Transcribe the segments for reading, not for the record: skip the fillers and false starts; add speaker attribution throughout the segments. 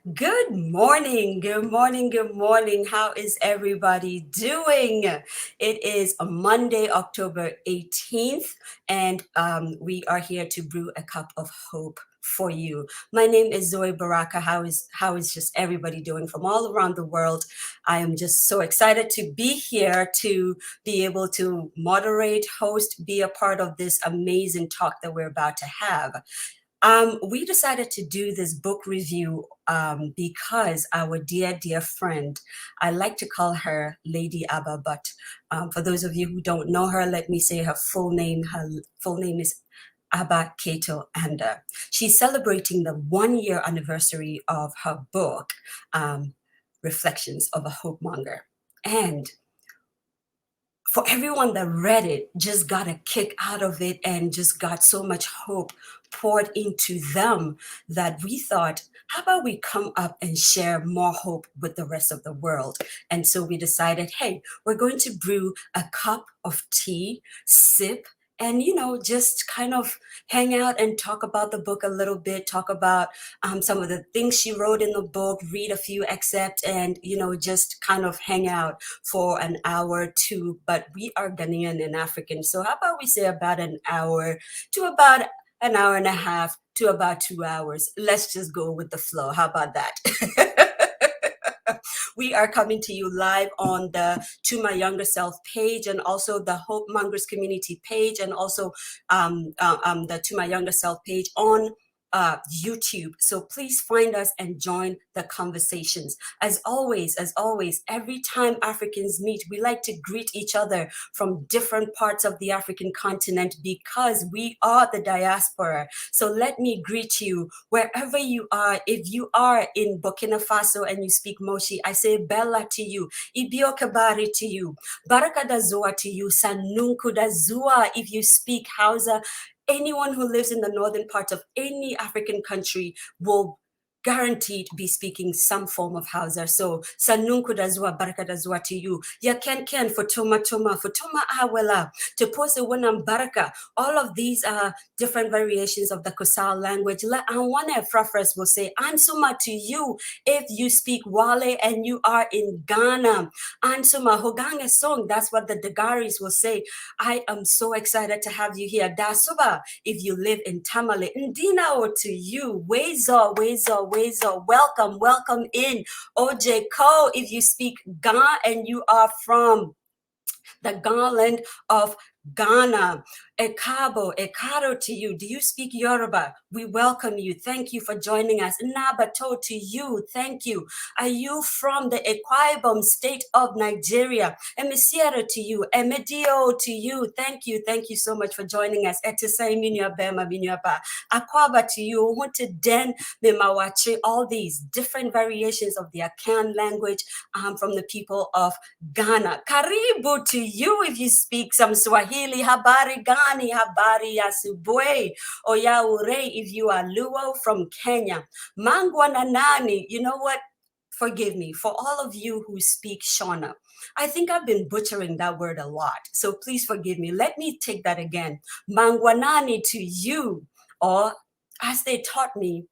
Speaker 1: Good morning, good morning, good morning. How is everybody doing? It is a Monday, October 18th, and we are here to brew a cup of hope for you. My name is Zoe Baraka. How is just everybody doing from all around the world? I am just so excited to be here to be able to moderate, host, be a part of this amazing talk that we're about to have. We decided to do this book review because our dear friend, I like to call her Lady Abba, but for those of you who don't know her, let me say her full name. Her full name is Abba Cato Andah. She's celebrating the 1 year anniversary of her book, Reflections of a Hope Monger. And for everyone that read it, just got a kick out of it and just got so much hope poured into them that we thought, how about we come up and share more hope with the rest of the world? And so we decided, hey, we're going to brew a cup of tea, sip, and, just kind of hang out and talk about the book a little bit, talk about some of the things she wrote in the book, read a few excerpts, and, just kind of hang out for an hour or two. But we are Ghanaian and African. So how about we say about an hour to about an hour and a half to about 2 hours. Let's just go with the flow. How about that? We are coming to you live on the To My Younger Self page and also the Hope Mongers community page and also the To My Younger Self page on YouTube. So please find us and join the conversations. As always, every time Africans meet, we like to greet each other from different parts of the African continent because we are the diaspora. So let me greet you wherever you are. If you are in Burkina Faso and you speak Moshi, I say Bella to you, Ibio Kabari to you, Baraka da Zoa to you, Sanunku da Zua if you speak Hausa. Anyone who lives in the northern part of any African country will guaranteed be speaking some form of Hausa. So Sanunku dazua baraka dazua to you. Ya ken for toma awela to pose wanam baraka. All of these are different variations of the Kosal language. La anwane frafres will say ansuma to you if you speak Wale and you are in Ghana. Ansuma hogange song. That's what the Dagaris will say. I am so excited to have you here. Dasuba, if you live in Tamale. Ndina to you. Wezo. Welcome in. OJ Ko, if you speak Ga and you are from the Garland of Ghana. Ekaro to you. Do you speak Yoruba? We welcome you. Thank you for joining us. Nabato to you. Thank you. Are you from the Akwa Ibom state of Nigeria? Emisiera to you. Emedio to you. Thank you. Thank you so much for joining us. Etisai minywa bema minywa ba. Akwaba to you. Wanted den memawachi. All these different variations of the Akan language from the people of Ghana. Karibu to you if you speak some Swahili. Habari gani, habari asubuhi. Oyaure if you are Luo from Kenya. Mangwa na nani. You know what? Forgive me for all of you who speak Shona. I think I've been butchering that word a lot. So please forgive me. Let me take that again. Mangwanani to you. Or as they taught me,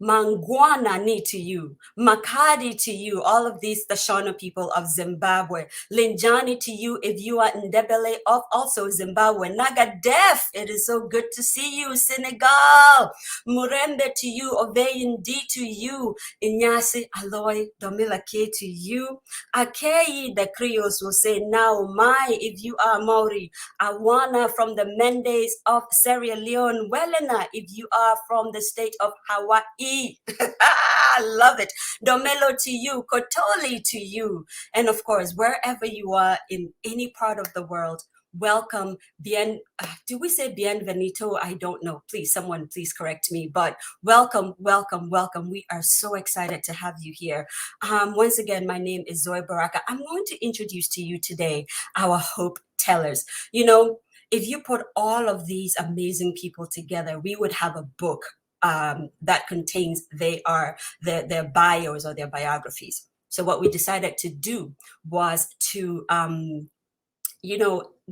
Speaker 1: Mangwana ni to you, Makadi to you, all of these the Shona people of Zimbabwe, Linjani to you if you are Ndebele of also Zimbabwe, Nagadef, it is so good to see you, Senegal, Murembe to you, Oveyindi to you, Inyasi Aloy Domilake to you, Akei, the Creoles will say now my if you are Maori, Awana from the Mendes of Sierra Leone, Welena if you are from the state of Hawaii. I love it. Domelo to you, Kotoli to you. And of course, wherever you are in any part of the world, welcome. Do we say bienvenido? I don't know. Someone please correct me. But welcome. We are so excited to have you here. Once again, my name is Zoe Baraka. I'm going to introduce to you today our Hope Tellers. If you put all of these amazing people together, we would have a book that contains their bios or their biographies. So what we decided to do was to,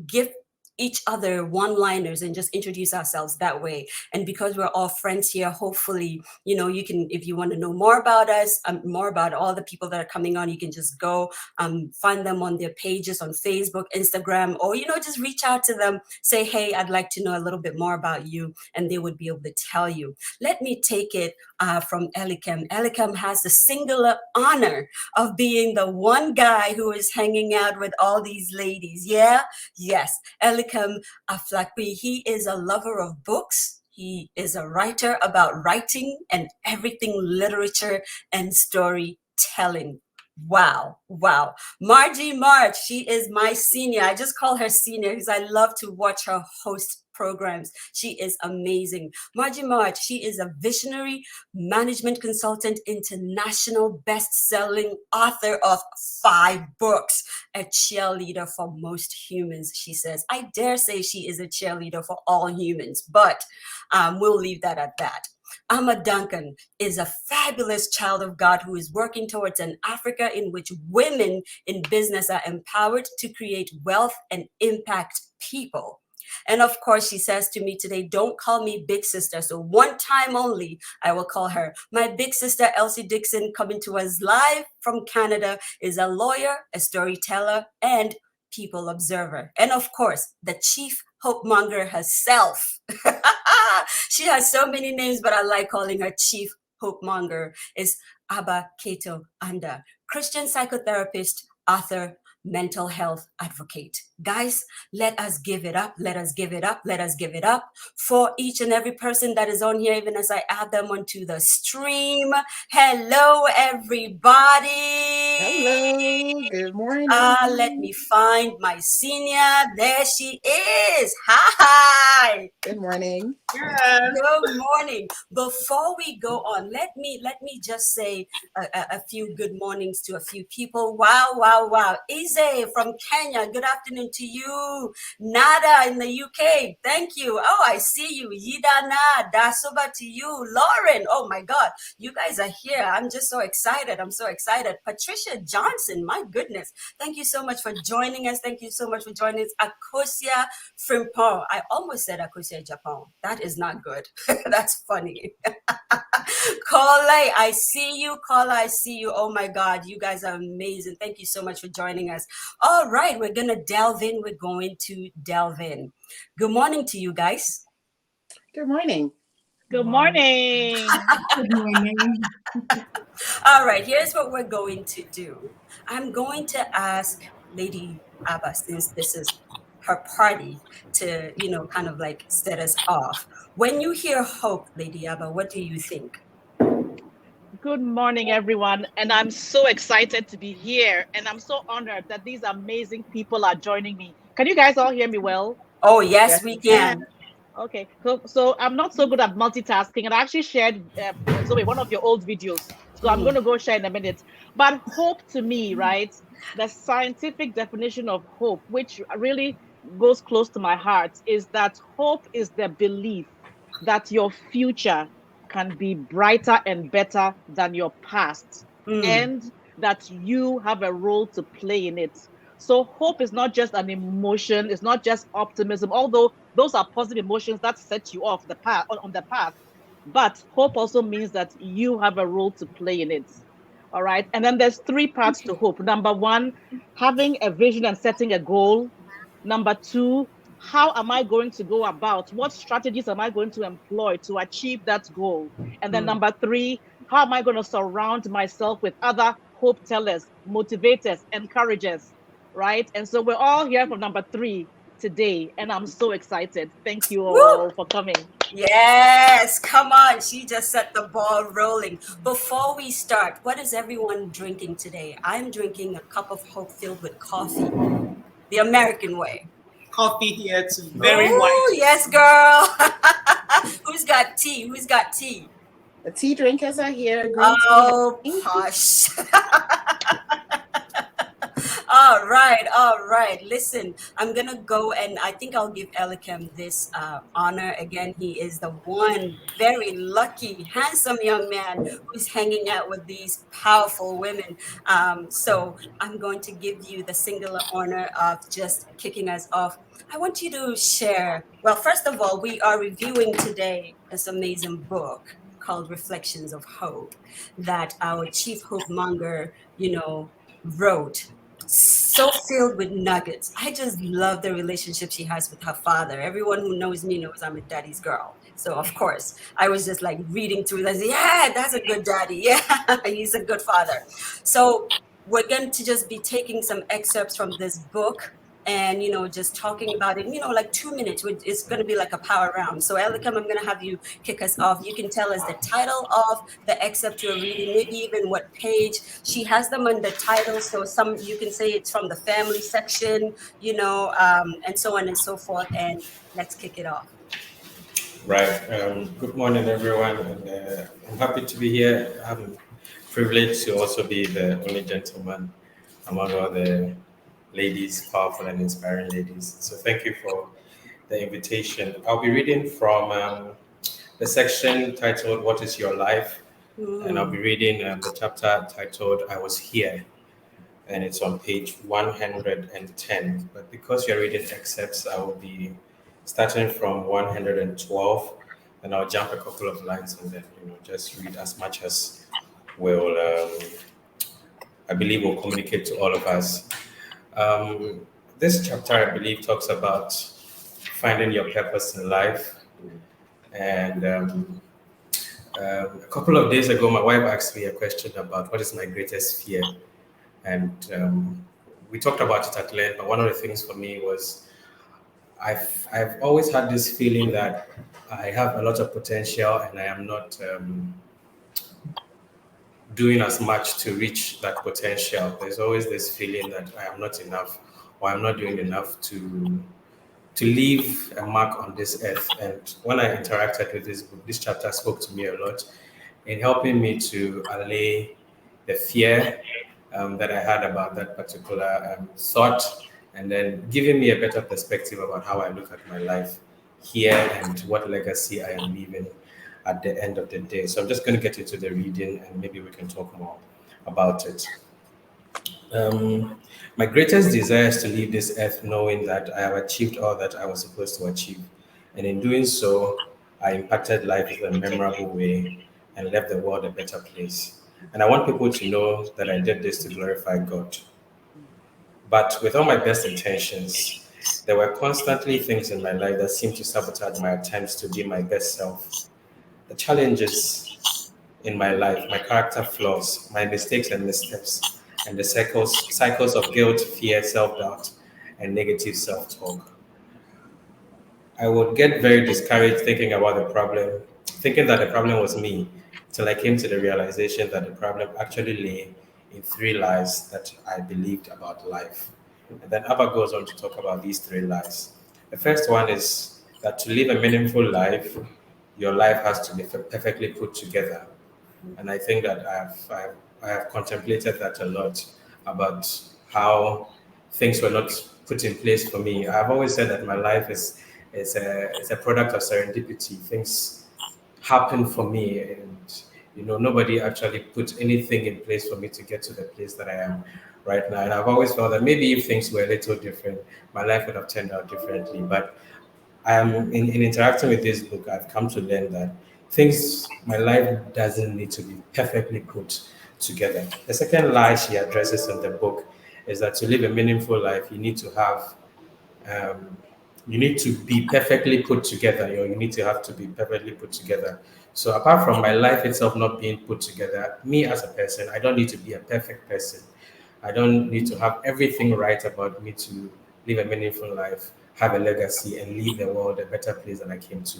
Speaker 1: give each other one-liners and just introduce ourselves that way. And because we're all friends here, hopefully, you can, if you want to know more about us, more about all the people that are coming on, you can just go find them on their pages on Facebook, Instagram, or, just reach out to them, say, hey, I'd like to know a little bit more about you, and they would be able to tell you. Let me take it from Elikem. Elikem has the singular honor of being the one guy who is hanging out with all these ladies. Yeah? Yes. Elikem Aflakpui, he is a lover of books. He is a writer about writing and everything literature and storytelling. Wow. Margie, she is my senior. I just call her senior because I love to watch her host programs. She is amazing. Margie, she is a visionary management consultant, international best-selling author of 5 books, a cheerleader for most humans, she says. I dare say she is a cheerleader for all humans, but we'll leave that at that. Duncan is a fabulous child of God who is working towards an Africa in which women in business are empowered to create wealth and impact people. And of course, she says to me today, don't call me big sister. So one time only, I will call her. My big sister, Elsie Dickson, coming to us live from Canada, is a lawyer, a storyteller, and people observer. And of course, the chief hope monger herself. She has so many names, but I like calling her Chief Hope Monger, is Cato Andah, Christian psychotherapist, author, mental health advocate. Guys, let us give it up. Let us give it up. Let us give it up for each and every person that is on here, even as I add them onto the stream. Hello, everybody.
Speaker 2: Hello. Good morning.
Speaker 1: Let me find my senior. There she is. Hi.
Speaker 2: Good morning.
Speaker 1: Good morning. Before we go on, let me just say a few good mornings to a few people. Wow. Ize from Kenya, good afternoon to you. Nada in the UK, thank you. Oh, I see you. Yidana, Dasoba to you. Lauren, oh my God, you guys are here. I'm just so excited. Patricia Johnson, my goodness. Thank you so much for joining us. Thank you so much for joining us. Akosia Frimpong. I almost said Akosia Japan. That is not good. That's funny. Kole, I see you. Kala, I see you. Oh my God, you guys are amazing. Thank you so much for joining us. All right, we're going to delve in. Good morning to you guys.
Speaker 2: Good morning.
Speaker 3: Good morning.
Speaker 4: Good morning.
Speaker 1: All right, here's what we're going to do. I'm going to ask Lady Appiah, since this is her party, to, kind of like set us off. When you hear hope, Lady Appiah, what do you think?
Speaker 3: Good morning, everyone. And I'm so excited to be here. And I'm so honored that these amazing people are joining me. Can you guys all hear me well?
Speaker 1: Oh, yes, we can.
Speaker 3: Okay. So I'm not so good at multitasking. And I actually shared, Zoe, one of your old videos. So I'm going to go share in a minute. But hope to me, right? The scientific definition of hope, which really goes close to my heart, is that hope is the belief that your future can be brighter and better than your past, and that you have a role to play in it. So hope is not just an emotion, it's not just optimism, although those are positive emotions that set you off the path on the path. But hope also means that you have a role to play in it. All right. And then there's 3 parts to hope. Number 1, having a vision and setting a goal. Number 2, how am I going to go about? What strategies am I going to employ to achieve that goal? And then number 3, how am I going to surround myself with other hope tellers, motivators, encouragers, right? And so we're all here for number 3 today, and I'm so excited. Thank you all for coming.
Speaker 1: Yes, come on. She just set the ball rolling. Before we start, what is everyone drinking today? I'm drinking a cup of hope filled with coffee, the American way.
Speaker 4: Coffee here too. Very white.
Speaker 1: Oh, yes, girl. Who's got tea?
Speaker 2: The tea drinkers are here.
Speaker 1: Oh, posh. All right, all right. Listen, I'm gonna go and I think I'll give Elikem this honor again. He is the one very lucky, handsome young man who's hanging out with these powerful women. So I'm going to give you the singular honor of just kicking us off. I want you to share. Well, first of all, we are reviewing today this amazing book called Reflections of Hope that our chief hope monger, wrote, so filled with nuggets. I just love the relationship she has with her father. Everyone who knows me knows I'm a daddy's girl. So of course, I was just like reading through this. Yeah, that's a good daddy. Yeah, he's a good father. So we're going to just be taking some excerpts from this book and just talking about it, like 2 minutes. It's going to be like a power round. So Elikem, I'm going to have you kick us off. You can tell us the title of the excerpt you're reading, maybe even what page. She has them on the title, so some you can say it's from the family section, and so on and so forth. And let's kick it off.
Speaker 5: Right. Good morning, everyone. And I'm happy to be here. I'm privileged to also be the only gentleman among all the ladies, powerful and inspiring ladies. So thank you for the invitation. I'll be reading from the section titled "What is Your Life?" And I'll be reading the chapter titled "I Was Here," and it's on page 110. But because you're reading excerpts, I will be starting from 112, and I'll jump a couple of lines and then just read as much as will I believe will communicate to all of us. This chapter, I believe, talks about finding your purpose in life. And a couple of days ago, my wife asked me a question about what is my greatest fear. And we talked about it at length, but one of the things for me was I've always had this feeling that I have a lot of potential and I am not doing as much to reach that potential. There's always this feeling that I am not enough or I'm not doing enough to leave a mark on this earth. And when I interacted with this book, this chapter spoke to me a lot in helping me to allay the fear that I had about that particular thought, and then giving me a better perspective about how I look at my life here and what legacy I am leaving at the end of the day. So I'm just going to get into the reading and maybe we can talk more about it. My greatest desire is to leave this earth knowing that I have achieved all that I was supposed to achieve. And in doing so, I impacted life in a memorable way and left the world a better place. And I want people to know that I did this to glorify God. But with all my best intentions, there were constantly things in my life that seemed to sabotage my attempts to be my best self. The challenges in my life, my character flaws, my mistakes and missteps, and the cycles of guilt, fear, self-doubt, and negative self-talk. I would get very discouraged thinking about the problem, thinking that the problem was me, till I came to the realization that the problem actually lay in 3 lies that I believed about life. And then Abba goes on to talk about these 3 lies. The first one is that to live a meaningful life, your life has to be perfectly put together. And I think that I have contemplated that a lot about how things were not put in place for me. I've always said that my life is a product of serendipity. Things happen for me, and nobody actually put anything in place for me to get to the place that I am right now. And I've always felt that maybe if things were a little different, my life would have turned out differently. But in interacting with this book, I've come to learn that my life doesn't need to be perfectly put together. The second lie she addresses in the book is that to live a meaningful life, you need to be perfectly put together, or you need to have to be perfectly put together. So apart from my life itself not being put together, me as a person, I don't need to be a perfect person. I don't need to have everything right about me to live a meaningful life, have a legacy, and leave the world a better place than I came to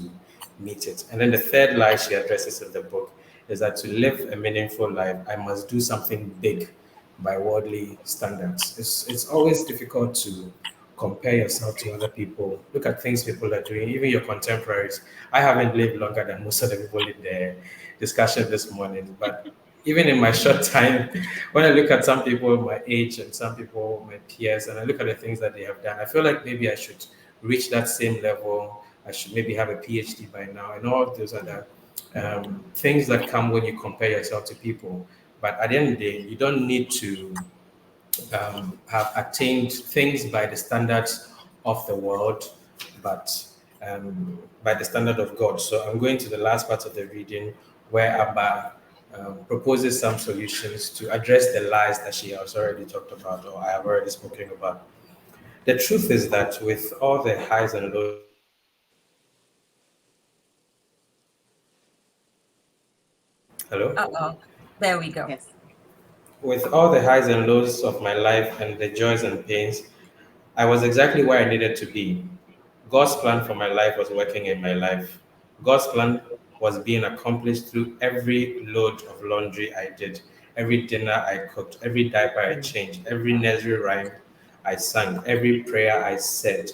Speaker 5: meet it. And then the third lie she addresses in the book is that to live a meaningful life, I must do something big by worldly standards. It's always difficult to compare yourself to other people. Look at things people are doing, even your contemporaries. I haven't lived longer than most of the people in the discussion this morning, but even in my short time, when I look at some people my age and some people my peers, and I look at the things that they have done, I feel like maybe I should reach that same level. I should maybe have a PhD by now, and all those other things that come when you compare yourself to people. But at the end of the day, you don't need to have attained things by the standards of the world, but by the standard of God. So I'm going to the last part of the reading where Abba proposes some solutions to address the lies that she has already talked about or I have already spoken about. The truth is that with all the highs and lows, hello?
Speaker 1: Uh-oh. There we go.
Speaker 2: Yes.
Speaker 5: With all the highs and lows of my life and the joys and pains, I was exactly where I needed to be. God's plan for my life was working in my life. God's plan was being accomplished through every load of laundry I did, every dinner I cooked, every diaper I changed, every nursery rhyme I sang, every prayer I said,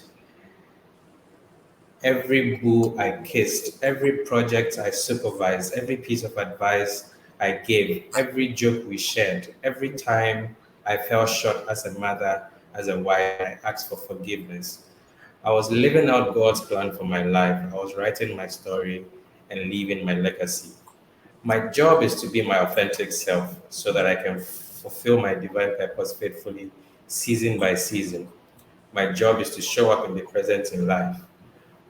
Speaker 5: every boo I kissed, every project I supervised, every piece of advice I gave, every joke we shared, every time I fell short as a mother, as a wife, I asked for forgiveness. I was living out God's plan for my life. I was writing my story and leaving my legacy. My job is to be my authentic self so that I can fulfill my divine purpose faithfully, season by season. My job is to show up and be present in life.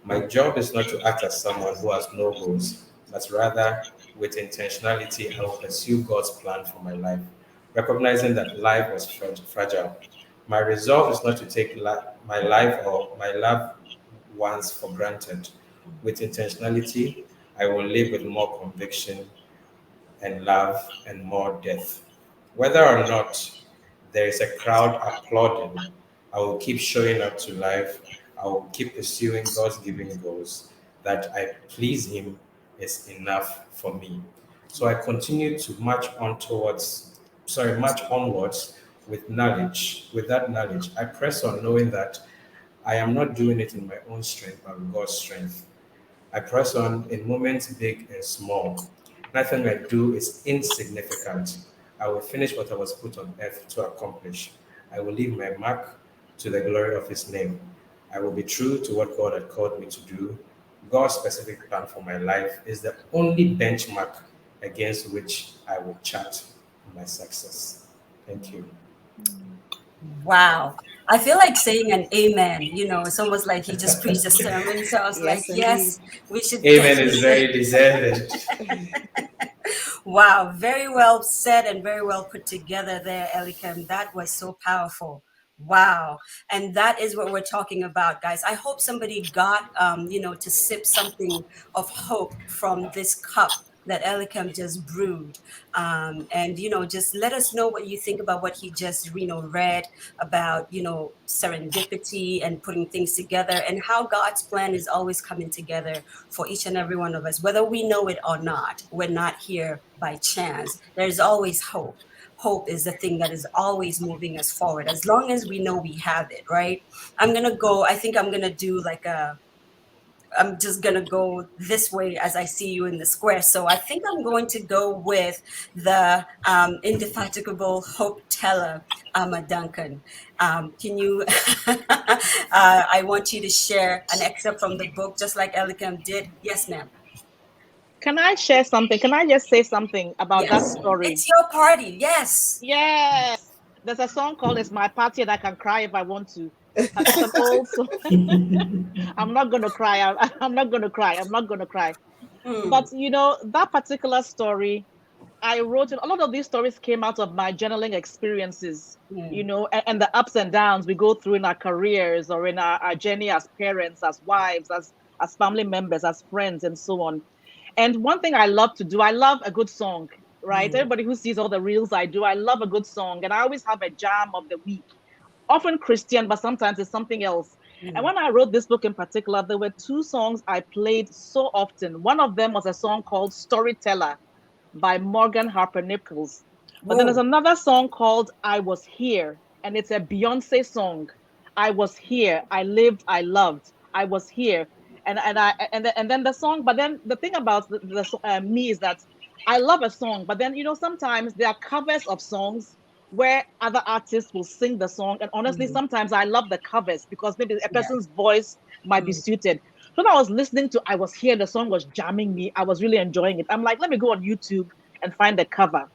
Speaker 5: My job is not to act as someone who has no goals, but rather with intentionality, I will pursue God's plan for my life, recognizing that life was fragile. My resolve is not to take my life or my loved ones for granted. With intentionality, I will live with more conviction and love and more depth. Whether or not there is a crowd applauding, I will keep showing up to life. I will keep pursuing God's given goals. That I please Him is enough for me. So I continue to march onwards with knowledge. With that knowledge, I press on knowing that I am not doing it in my own strength, but with God's strength. I press on in moments big and small. Nothing I do is insignificant. I will finish what I was put on earth to accomplish. I will leave my mark to the glory of His name. I will be true to what God had called me to do. God's specific plan for my life is the only benchmark against which I will chart my success. Thank you.
Speaker 1: Wow. I feel like saying an amen. It's almost like he just preached a sermon. So I was like,
Speaker 2: Yes, indeed.
Speaker 1: yes, we should
Speaker 5: Amen is
Speaker 1: definitely.
Speaker 5: very deserved.
Speaker 1: Wow, very well said and very well put together there, Elikem. That was so powerful. Wow. And that is what we're talking about, guys. I hope somebody got, to sip something of hope from this cup that Elikem just brewed. And, just let us know what you think about what he just, read about, serendipity and putting things together and how God's plan is always coming together for each and every one of us, whether we know it or not. We're not here by chance. There's always hope. Hope is the thing that is always moving us forward, as long as we know we have it, right? I think I'm going to do I'm just going to go this way as I see you in the square. So I think I'm going to go with the indefatigable hope teller, Duncan. Can you, I want you to share an excerpt from the book, just like Elikem did. Yes, ma'am.
Speaker 3: Can I share something? Can I just say something about that
Speaker 1: Yes.
Speaker 3: story?
Speaker 1: It's your party. Yes.
Speaker 3: Yes. There's a song called It's My Party and I Can Cry If I Want to. It's an old song. I'm not going to cry. I'm not going to cry. I'm not going to cry. But, that particular story, I wrote it. A lot of these stories came out of my journaling experiences, and the ups and downs we go through in our careers or in our journey as parents, as wives, as family members, as friends, and so on. And one thing I love to do, I love a good song, right? Everybody who sees all the reels I do, I love a good song. And I always have a jam of the week, often Christian, but sometimes it's something else. And when I wrote this book in particular, there were two songs I played so often. One of them was a song called Storyteller by Morgan Harper Nichols. But then there's another song called I Was Here, and it's a Beyonce song. I was here, I lived, I loved, I was here. And then the song, but then the thing about me is that I love a song, but then, sometimes there are covers of songs where other artists will sing the song. And honestly, sometimes I love the covers because maybe a person's voice might be suited. So when I was listening to, I was here, the song was jamming me. I was really enjoying it. I'm like, let me go on YouTube and find the cover.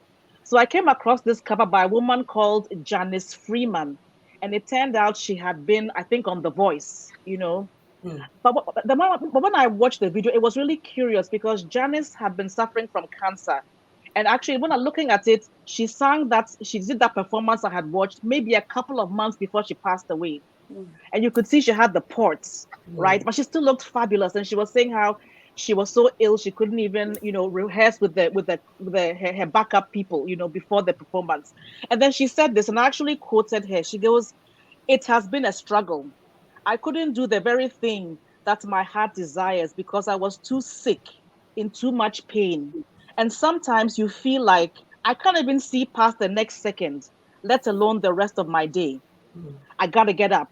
Speaker 3: So I came across this cover by a woman called Janice Freeman. And it turned out she had been, I think, on The Voice, But when I watched the video, it was really curious because Janice had been suffering from cancer. And actually, when I'm looking at it, she did that performance I had watched maybe a couple of months before she passed away. And you could see she had the ports, right? But she still looked fabulous. And she was saying how she was so ill she couldn't even, rehearse with her backup people, before the performance. And then she said this, and I actually quoted her. She goes, "It has been a struggle. I couldn't do the very thing that my heart desires because I was too sick, in too much pain. And sometimes you feel like I can't even see past the next second, let alone the rest of my day. I gotta get up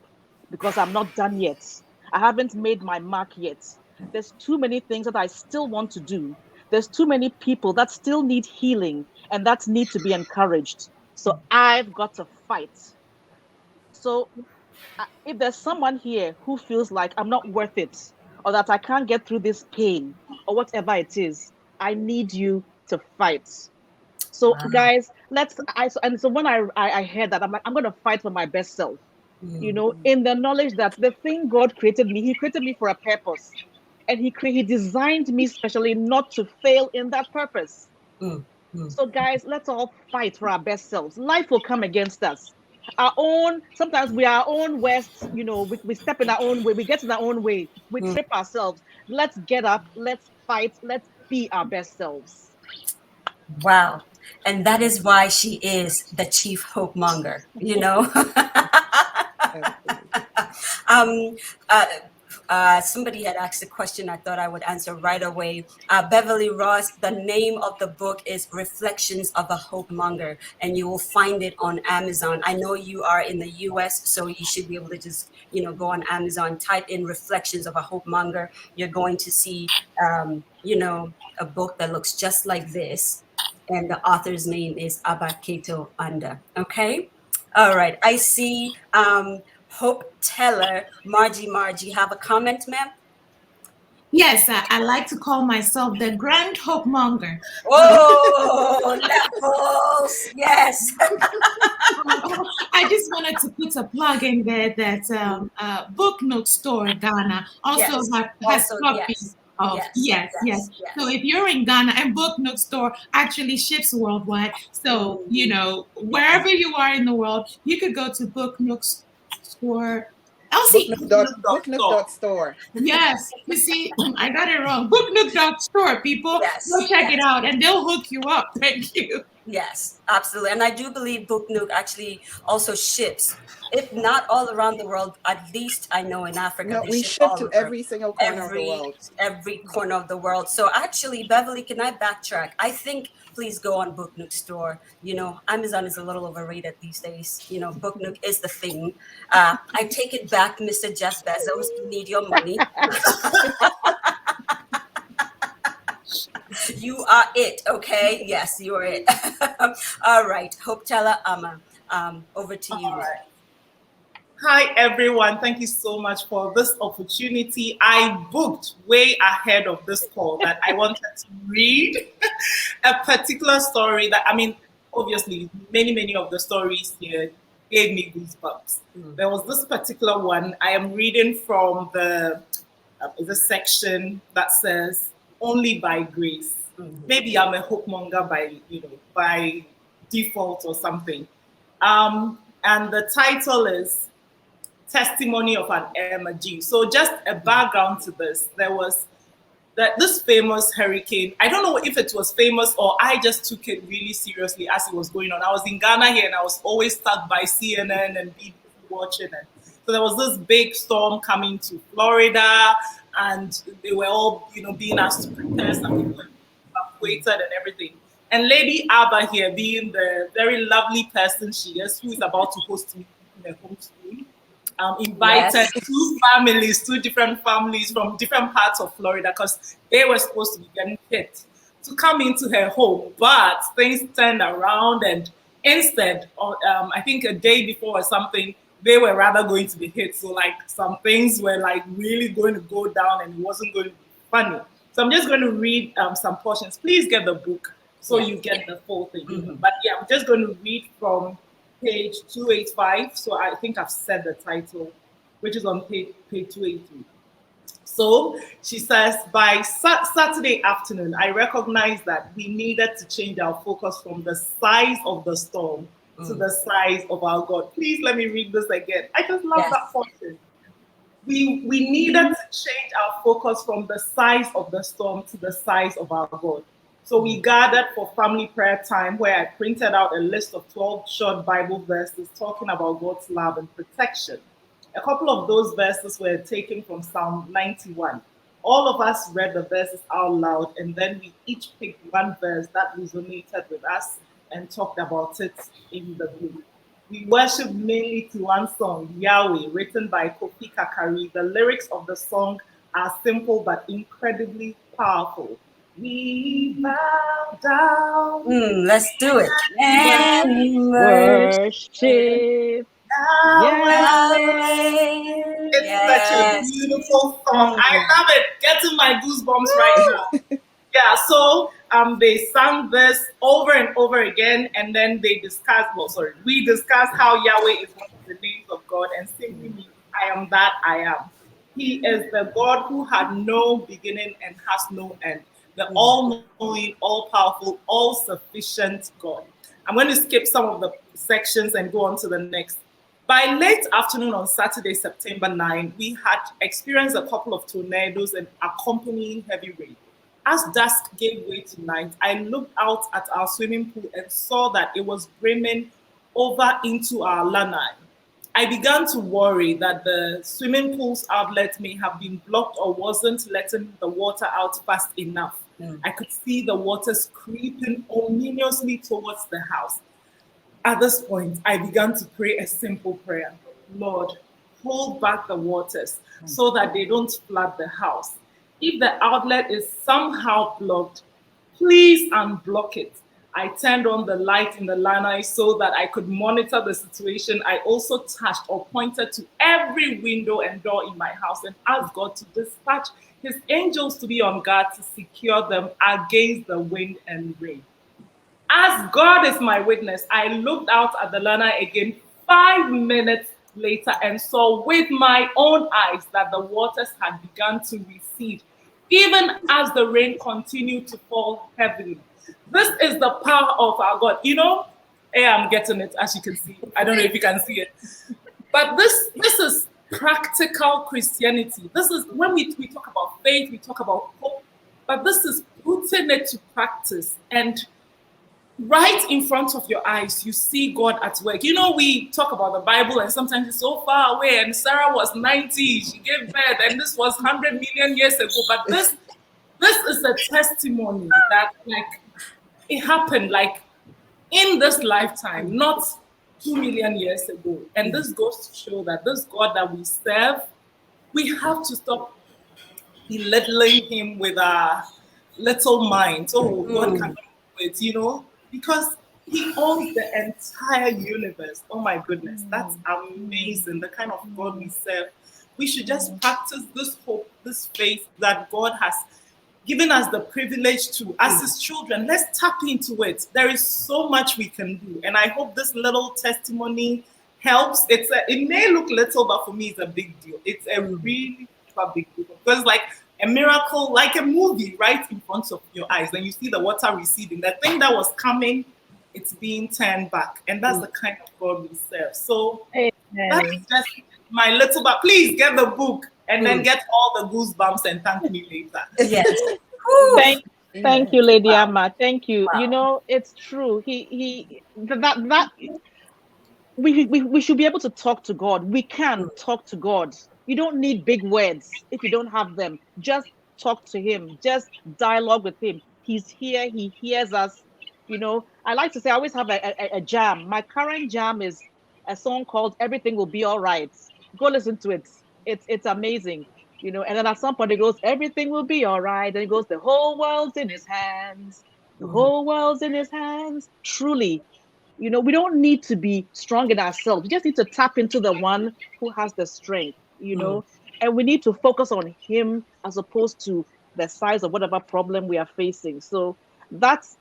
Speaker 3: because I'm not done yet. I haven't made my mark yet. There's too many things that I still want to do. There's too many people that still need healing and that need to be encouraged. So I've got to fight." So if there's someone here who feels like I'm not worth it, or that I can't get through this pain, or whatever it is, I need you to fight. So guys, so when I heard that, I'm like, I'm gonna fight for my best self. In the knowledge that the thing God created me, He created me for a purpose. And He designed me specially not to fail in that purpose. So guys, let's all fight for our best selves. Life will come against us. Sometimes we are our own worst, we step in our own way, we get in our own way, we trip ourselves. Let's get up, let's fight, let's be our best selves.
Speaker 1: Wow. And that is why she is the chief hope monger, Somebody had asked a question I thought I would answer right away. Beverly Ross, the name of the book is Reflections of a Hope Monger, and you will find it on Amazon. I know you are in the US, so you should be able to just, go on Amazon, type in Reflections of a Hope Monger. You're going to see, a book that looks just like this. And the author's name is Cato Andah. Okay. All right. I see HopeTeller, Margie, have a comment, ma'am?
Speaker 6: Yes, I like to call myself the Grand Hope Monger.
Speaker 1: Oh, levels. Yes.
Speaker 6: I just wanted to put a plug in there that Book Nook Store Ghana also has copies. Yes. So if you're in Ghana, and Book Nook Store actually ships worldwide, so wherever you are in the world, you could go to Book Nook Store. Elsie,
Speaker 2: Booknook.store.
Speaker 6: Yes, you see, I got it wrong. Booknook.store, people. Go check it out, and they'll hook you up. Thank you.
Speaker 1: Yes, absolutely. And I do believe Book Nook actually also ships, if not all around the world, at least I know in Africa.
Speaker 2: No, we ship to every single corner of the world.
Speaker 1: Every corner of the world. So actually, Beverly, can I backtrack? I think please go on Book Nook Store. Amazon is a little overrated these days. Book Nook is the thing. I take it back, Mr. Jeff Bezos. You need your money. You are it, okay? Yes, you are it. All right, HopeTeller Amma, over to you.
Speaker 4: All right. Hi, everyone. Thank you so much for this opportunity. I booked way ahead of this call that I wanted to read a particular story that, obviously, many of the stories here gave me goosebumps. There was this particular one. I am reading from the section that says, "Only by grace." Maybe I'm a hope monger by default or something. And the title is Testimony of an Emergency. So just a background to this. There was this famous hurricane. I don't know if it was famous or I just took it really seriously as it was going on. I was in Ghana here and I was always stuck by CNN and BBC watching it. So there was this big storm coming to Florida and they were all, being asked to prepare, some people evacuated and everything. And Lady Appiah here, being the very lovely person she is, who is about to host me in her home school, invited two different families from different parts of Florida because they were supposed to be getting hit. to come into her home, but things turned around, and instead, I think a day before or something, they were rather going to be hit. So like some things were like really going to go down, and it wasn't going to be funny. So I'm just going to read some portions. Please get the book so you get the full thing. But yeah, I'm just going to read from page 285. So I think I've said the title, which is on page 283. So she says, by Saturday afternoon, I recognized that we needed to change our focus from the size of the storm to the size of our God. Please let me read this again. I just love that portion. We needed to change our focus from the size of the storm to the size of our God. So we gathered for family prayer time, where I printed out a list of 12 short Bible verses talking about God's love and protection. A couple of those verses were taken from Psalm 91. All of us read the verses out loud, and then we each picked one verse that resonated with us and talked about it in the group. We worship mainly to one song, Yahweh, written by Kofi Kakari. The lyrics of the song are simple but incredibly powerful. We bow down.
Speaker 1: Let's do it.
Speaker 3: And worship Yahweh.
Speaker 4: It's such a beautiful song. I love it. Getting my goosebumps right now. Yeah, so they sang this over and over again, and then we discussed how Yahweh is one of the names of God, and simply means I am that I am. He is the God who had no beginning and has no end, the all-knowing, all-powerful, all-sufficient God. I'm going to skip some of the sections and go on to the next. By late afternoon on Saturday, September 9, we had experienced a couple of tornadoes and accompanying heavy rain. As dusk gave way to night, I looked out at our swimming pool and saw that it was brimming over into our lanai. I began to worry that the swimming pool's outlet may have been blocked or wasn't letting the water out fast enough. I could see the waters creeping ominously towards the house. At this point, I began to pray a simple prayer. Lord, hold back the waters so that they don't flood the house. If the outlet is somehow blocked, please unblock it. I turned on the light in the lanai so that I could monitor the situation. I also touched or pointed to every window and door in my house and asked God to dispatch his angels to be on guard to secure them against the wind and rain. As God is my witness, I looked out at the lanai again 5 minutes later and saw with my own eyes that the waters had begun to recede, even as the rain continued to fall heavily. This is the power of our God. You know, I'm getting it, as you can see. I don't know if you can see it. But this is practical Christianity. This is when we talk about faith, we talk about hope, but this is putting it to practice. And right in front of your eyes, you see God at work. You know, we talk about the Bible and sometimes it's so far away, and Sarah was 90, she gave birth, and this was 100 million years ago. But this is a testimony that like it happened like in this lifetime, not 2 million years ago. And this goes to show that this God that we serve, we have to stop belittling him with our little minds. Oh, God can do it, you know, because he owns the entire universe. Oh my goodness, that's amazing, the kind of God we serve. We should just practice this hope, this faith that God has given us the privilege to, as his children. Let's tap into it. There is so much we can do. And I hope this little testimony helps. It may look little, but for me, it's a big deal. It's a really big deal. Because like a miracle, like a movie right in front of your eyes. Then you see the water receding. The thing that was coming, it's being turned back. And that's the kind of God we serve. So that is just my little, but please get the book and then get all the goosebumps and thank me later.
Speaker 1: Yes.
Speaker 3: Thank you, Lady Amma. Thank you. Wow. You know, it's true. We should be able to talk to God. We can talk to God. You don't need big words if you don't have them. Just talk to him. Just dialogue with him. He's here. He hears us. You know, I like to say I always have a jam. My current jam is a song called "Everything Will Be All Right." Go listen to it. It's amazing. you know, and then at some point it goes, everything will be all right. Then it goes, the whole world's in his hands. The whole world's in his hands. Truly, you know, we don't need to be strong in ourselves. We just need to tap into the one who has the strength, you know, and we need to focus on him as opposed to the size of whatever problem we are facing. So that's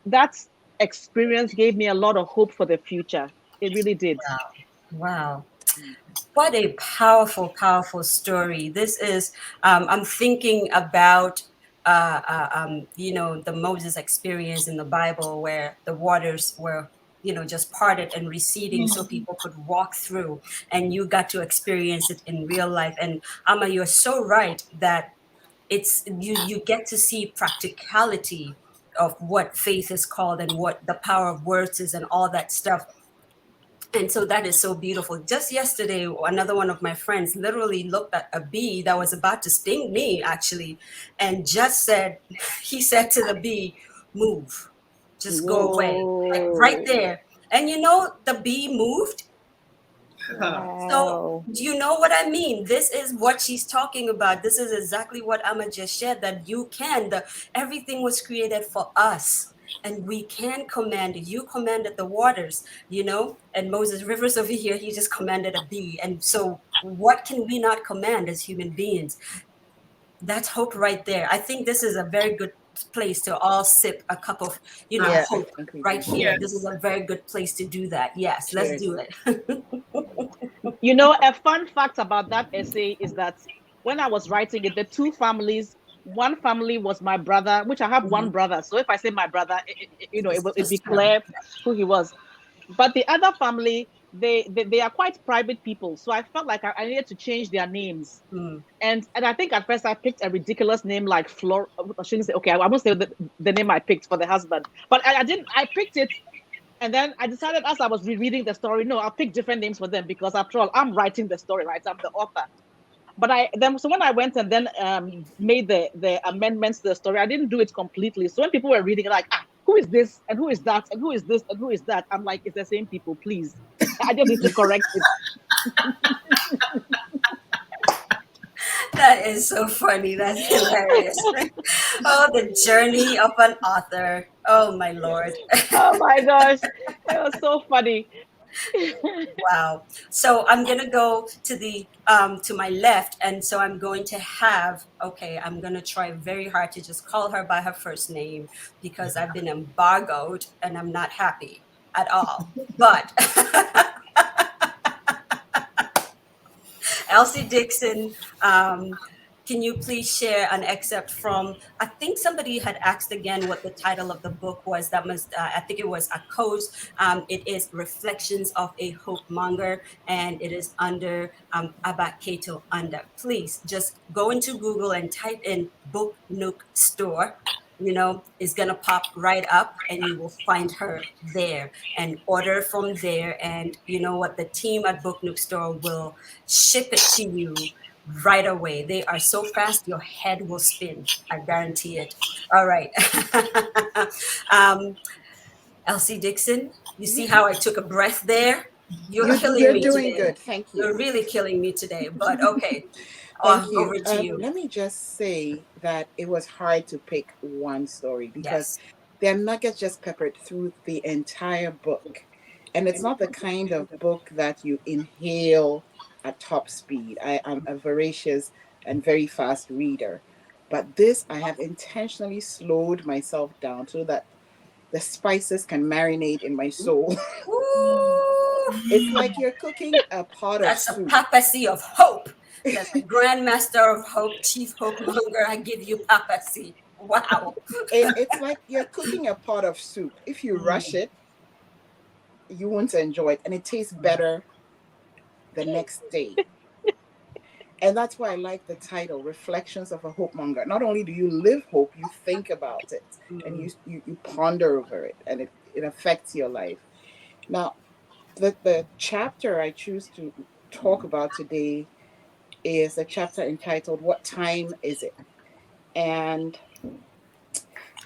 Speaker 3: experience gave me a lot of hope for the future. It really did.
Speaker 1: Wow. What a powerful, powerful story. This is, I'm thinking about, you know, the Moses experience in the Bible where the waters were, you know, just parted and receding so people could walk through, and you got to experience it in real life. And Amma, you're so right that it's, you get to see practicality of what faith is called and what the power of words is and all that stuff. And so that is so beautiful. Just yesterday, another one of my friends literally looked at a bee that was about to sting me, actually, and just said, he said to the bee, move, just go away, like right there. And you know, the bee moved. So do you know what I mean? This is what she's talking about. This is exactly what Amma just shared, that you can, everything was created for us. And we can command it. You commanded the waters, you know, and Moses Rivers over here, he just commanded a bee. And so what can we not command as human beings? That's hope right there. I think this is a very good place to all sip a cup of, you know, hope right here. Yes. This is a very good place to do that. Yes, let's do it.
Speaker 3: You know, a fun fact about that essay is that when I was writing it, the two families, one family was my brother, which I have one brother. So if I say my brother, you know, it'd be clear who he was. But the other family, they are quite private people. So I felt like I needed to change their names. And I think at first I picked a ridiculous name like Flor. I shouldn't say, okay, I won't say the name I picked for the husband. But I didn't, I picked it. And then I decided as I was rereading the story, no, I'll pick different names for them because after all, I'm writing the story, right? I'm the author. But so when I went and then made the amendments to the story, I didn't do it completely. So when people were reading, like, who is this and who is that and who is this and who is that? I'm like, it's the same people, please. I just need to correct it.
Speaker 1: That is so funny. That's hilarious. Oh, the journey of an author. Oh my Lord.
Speaker 3: Oh my gosh. It was so funny.
Speaker 1: Wow. So I'm gonna go to the to my left, and so I'm going to have, okay, I'm gonna try very hard to just call her by her first name because I've been embargoed and I'm not happy at all. But Elsie Dickson, can you please share an excerpt from, I think somebody had asked again what the title of the book was. That was, I think it was Akos. It is Reflections of a Hope Monger, and it is under Cato Andah. Please just go into Google and type in Book Nook Store. You know, it's going to pop right up and you will find her there and order from there. And you know what? The team at Book Nook Store will ship it to you right away. They are so fast, your head will spin. I guarantee it. All right. Elsie Dickson, you see how I took a breath there? You're killing me today.
Speaker 2: You're doing good. Thank you.
Speaker 1: You're really killing me today, but okay.
Speaker 2: Thank you.
Speaker 1: Over to you.
Speaker 2: Let me just say that it was hard to pick one story because there are nuggets just peppered through the entire book. And it's not the kind of book that you inhale at top speed. I am a voracious and very fast reader. But this, I have intentionally slowed myself down so that the spices can marinate in my soul. It's like you're cooking a pot of soup.
Speaker 1: That's a papacy of hope. That's the Grandmaster of Hope, Chief Hope Monger. I give you papacy. Wow.
Speaker 2: It's like you're cooking a pot of soup. If you rush it, you won't enjoy it. And it tastes better the next day. And that's why I like the title, Reflections of a Hope Monger. Not only do you live hope, you think about it and you ponder over it, and it affects your life. Now, the chapter I choose to talk about today is a chapter entitled, What Time Is It? And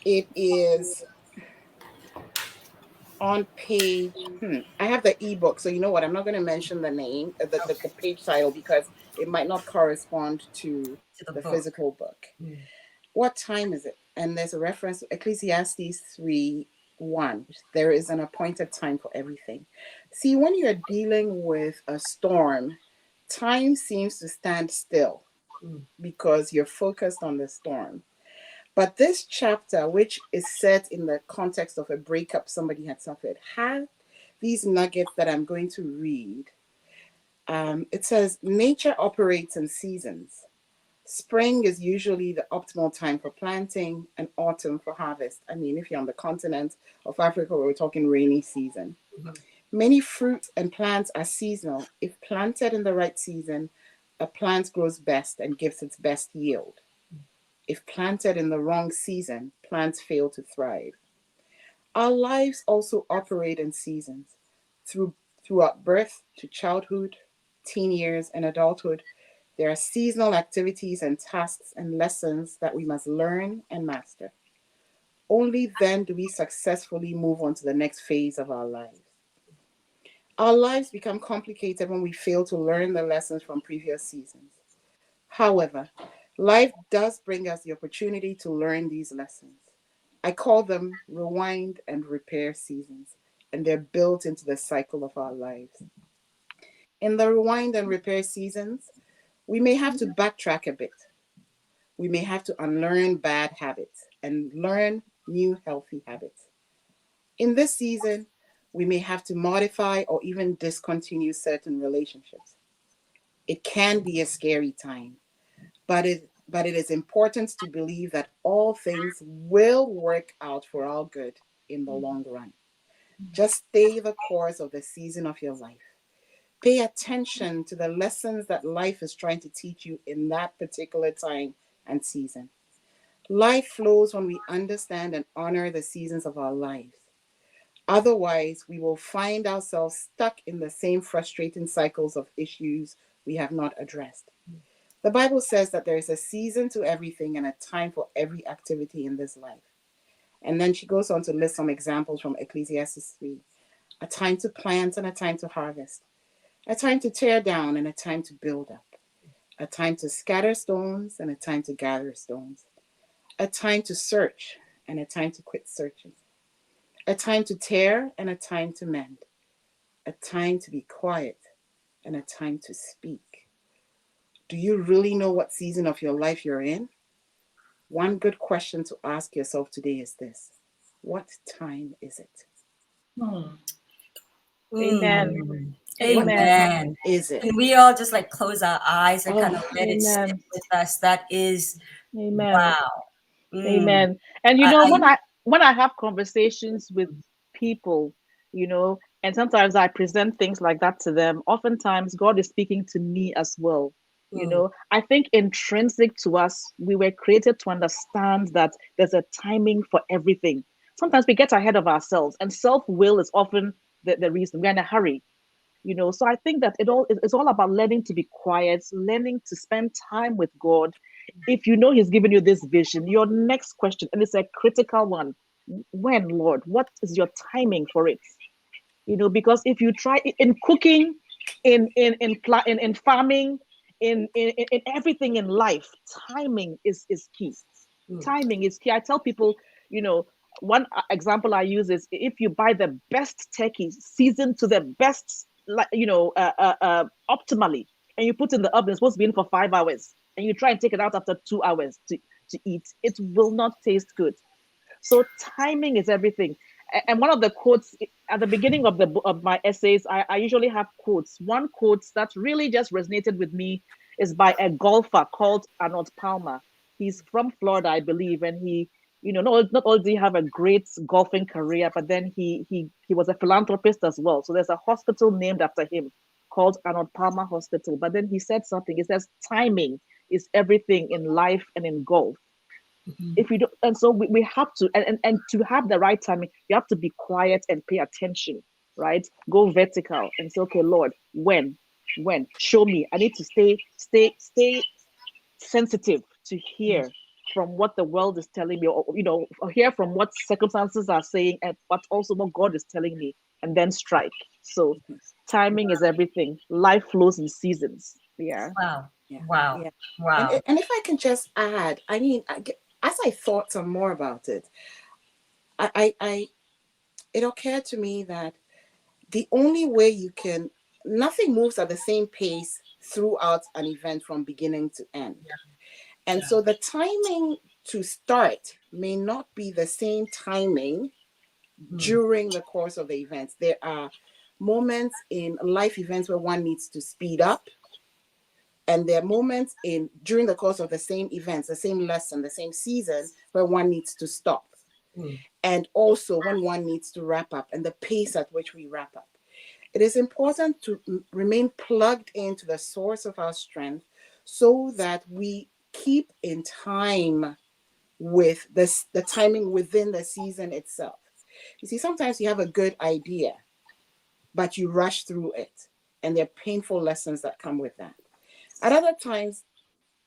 Speaker 2: it is on page, I have the ebook, so you know what, I'm not going to mention the name, the page title, because it might not correspond to the physical book. What time is it? And there's a reference to Ecclesiastes 3:1. There is an appointed time for everything. See, when you're dealing with a storm, time seems to stand still because you're focused on the storm. But this chapter, which is set in the context of a breakup somebody had suffered, had these nuggets that I'm going to read. It says, nature operates in seasons. Spring is usually the optimal time for planting and autumn for harvest. I mean, if you're on the continent of Africa, we're talking rainy season. Many fruits and plants are seasonal. If planted in the right season, a plant grows best and gives its best yield. If planted in the wrong season, plants fail to thrive. Our lives also operate in seasons. Throughout birth to childhood, teen years, and adulthood, there are seasonal activities and tasks and lessons that we must learn and master. Only then do we successfully move on to the next phase of our lives. Our lives become complicated when we fail to learn the lessons from previous seasons. However, life does bring us the opportunity to learn these lessons. I call them rewind and repair seasons, and they're built into the cycle of our lives. In the rewind and repair seasons, we may have to backtrack a bit. We may have to unlearn bad habits and learn new healthy habits. In this season, we may have to modify or even discontinue certain relationships. It can be a scary time, but it is important to believe that all things will work out for our good in the long run. Just stay the course of the season of your life. Pay attention to the lessons that life is trying to teach you in that particular time and season. Life flows when we understand and honor the seasons of our lives. Otherwise, we will find ourselves stuck in the same frustrating cycles of issues we have not addressed. The Bible says that there is a season to everything and a time for every activity in this life. And then she goes on to list some examples from Ecclesiastes 3. A time to plant and a time to harvest. A time to tear down and a time to build up. A time to scatter stones and a time to gather stones. A time to search and a time to quit searching. A time to tear and a time to mend. A time to be quiet and a time to speak. Do you really know what season of your life you're in? One good question to ask yourself today is this: what time is it?
Speaker 3: Amen.
Speaker 1: Amen.
Speaker 2: Is it?
Speaker 1: And we all just like close our eyes and kind of let it sit
Speaker 3: Amen.
Speaker 1: with us. That is,
Speaker 3: Amen.
Speaker 1: wow.
Speaker 3: Amen. And you know, when I have conversations with people, you know, and sometimes I present things like that to them, oftentimes God is speaking to me as well. You know, I think intrinsic to us, we were created to understand that there's a timing for everything. Sometimes we get ahead of ourselves, and self-will is often the reason. We're in a hurry, you know. So I think that it's all about learning to be quiet, learning to spend time with God. If you know He's given you this vision, your next question, and it's a critical one: when, Lord? What is your timing for it? You know, because if you try in cooking, in farming, in everything in life, timing is key. Timing is key. I tell people, you know, one example I use is if you buy the best turkey seasoned to the best, optimally, and you put in the oven, it's supposed to be in for 5 hours, and you try and take it out after 2 hours to eat, it will not taste good. So timing is everything. And one of the quotes at the beginning of my essays, I usually have quotes. One quote that really just resonated with me is by a golfer called Arnold Palmer. He's from Florida, I believe, and he, you know, not only did he have a great golfing career, but then he was a philanthropist as well. So there's a hospital named after him called Arnold Palmer Hospital. But then he said something. He says timing is everything in life and in golf. If we don't, and so we have to, and to have the right timing, you have to be quiet and pay attention, right? Go vertical and say, okay, Lord, when, show me. I need to stay sensitive to hear from what the world is telling me, or you know, or hear from what circumstances are saying, and but also what God is telling me, and then strike. So timing is everything. Life flows in seasons. Yeah.
Speaker 1: Wow. Wow.
Speaker 2: Yeah.
Speaker 1: Wow.
Speaker 2: And if I can just add, I mean, as I thought some more about it, it occurred to me that the only way nothing moves at the same pace throughout an event from beginning to end. And so the timing to start may not be the same timing during the course of the events. There are moments in life events where one needs to speed up. And there are moments during the course of the same events, the same lesson, the same season, where one needs to stop. And also when one needs to wrap up, and the pace at which we wrap up. It is important to remain plugged into the source of our strength so that we keep in time with the timing within the season itself. You see, sometimes you have a good idea, but you rush through it, and there are painful lessons that come with that. At other times,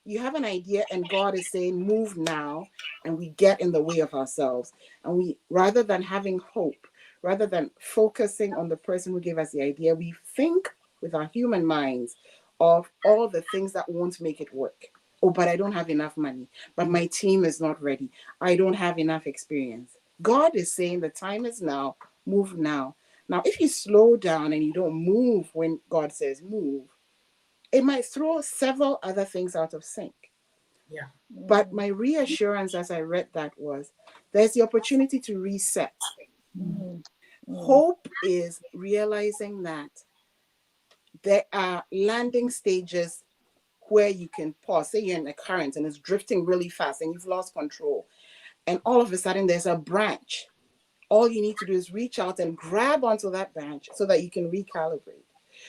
Speaker 2: you have an idea and God is saying, move now, and we get in the way of ourselves. And we, rather than having hope, rather than focusing on the person who gave us the idea, we think with our human minds of all the things that won't make it work. Oh, but I don't have enough money. But my team is not ready. I don't have enough experience. God is saying the time is now, move now. Now, if you slow down and you don't move when God says move, it might throw several other things out of sync.
Speaker 4: Yeah.
Speaker 2: But my reassurance as I read that was, there's the opportunity to reset. Hope is realizing that there are landing stages where you can pause. Say you're in a current and it's drifting really fast and you've lost control. And all of a sudden there's a branch. All you need to do is reach out and grab onto that branch so that you can recalibrate.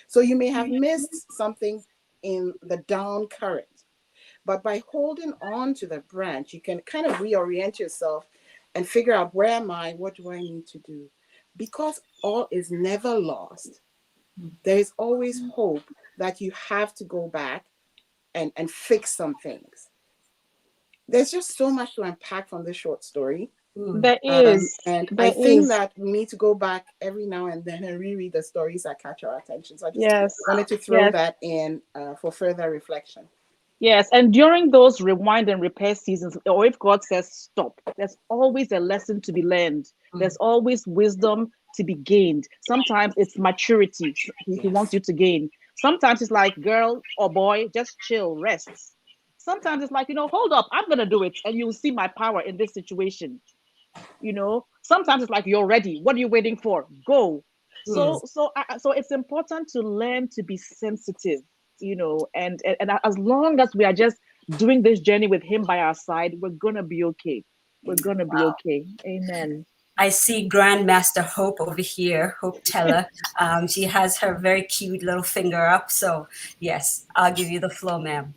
Speaker 2: So you may have missed something in the down current, but by holding on to the branch, you can kind of reorient yourself and figure out, where am I? What do I need to do? Because all is never lost. There is always hope that you have to go back and fix some things. There's just so much to unpack from this short story.
Speaker 3: There is.
Speaker 2: And I think that we need to go back every now and then and reread the stories that catch our attention. So I just wanted to throw that in for further reflection.
Speaker 3: Yes, and during those rewind and repair seasons, or if God says stop, there's always a lesson to be learned. There's always wisdom to be gained. Sometimes it's maturity he wants you to gain. Sometimes it's like, girl or boy, just chill, rest. Sometimes it's like, hold up, I'm going to do it, and you'll see my power in this situation. Sometimes it's like, you're ready. What are you waiting for? Go. So it's important to learn to be sensitive, and as long as we are just doing this journey with him by our side, we're gonna be okay. We're gonna be okay. Amen.
Speaker 1: I see Grandmaster Hope over here, HopeTeller. She has her very cute little finger up. So yes, I'll give you the floor, ma'am.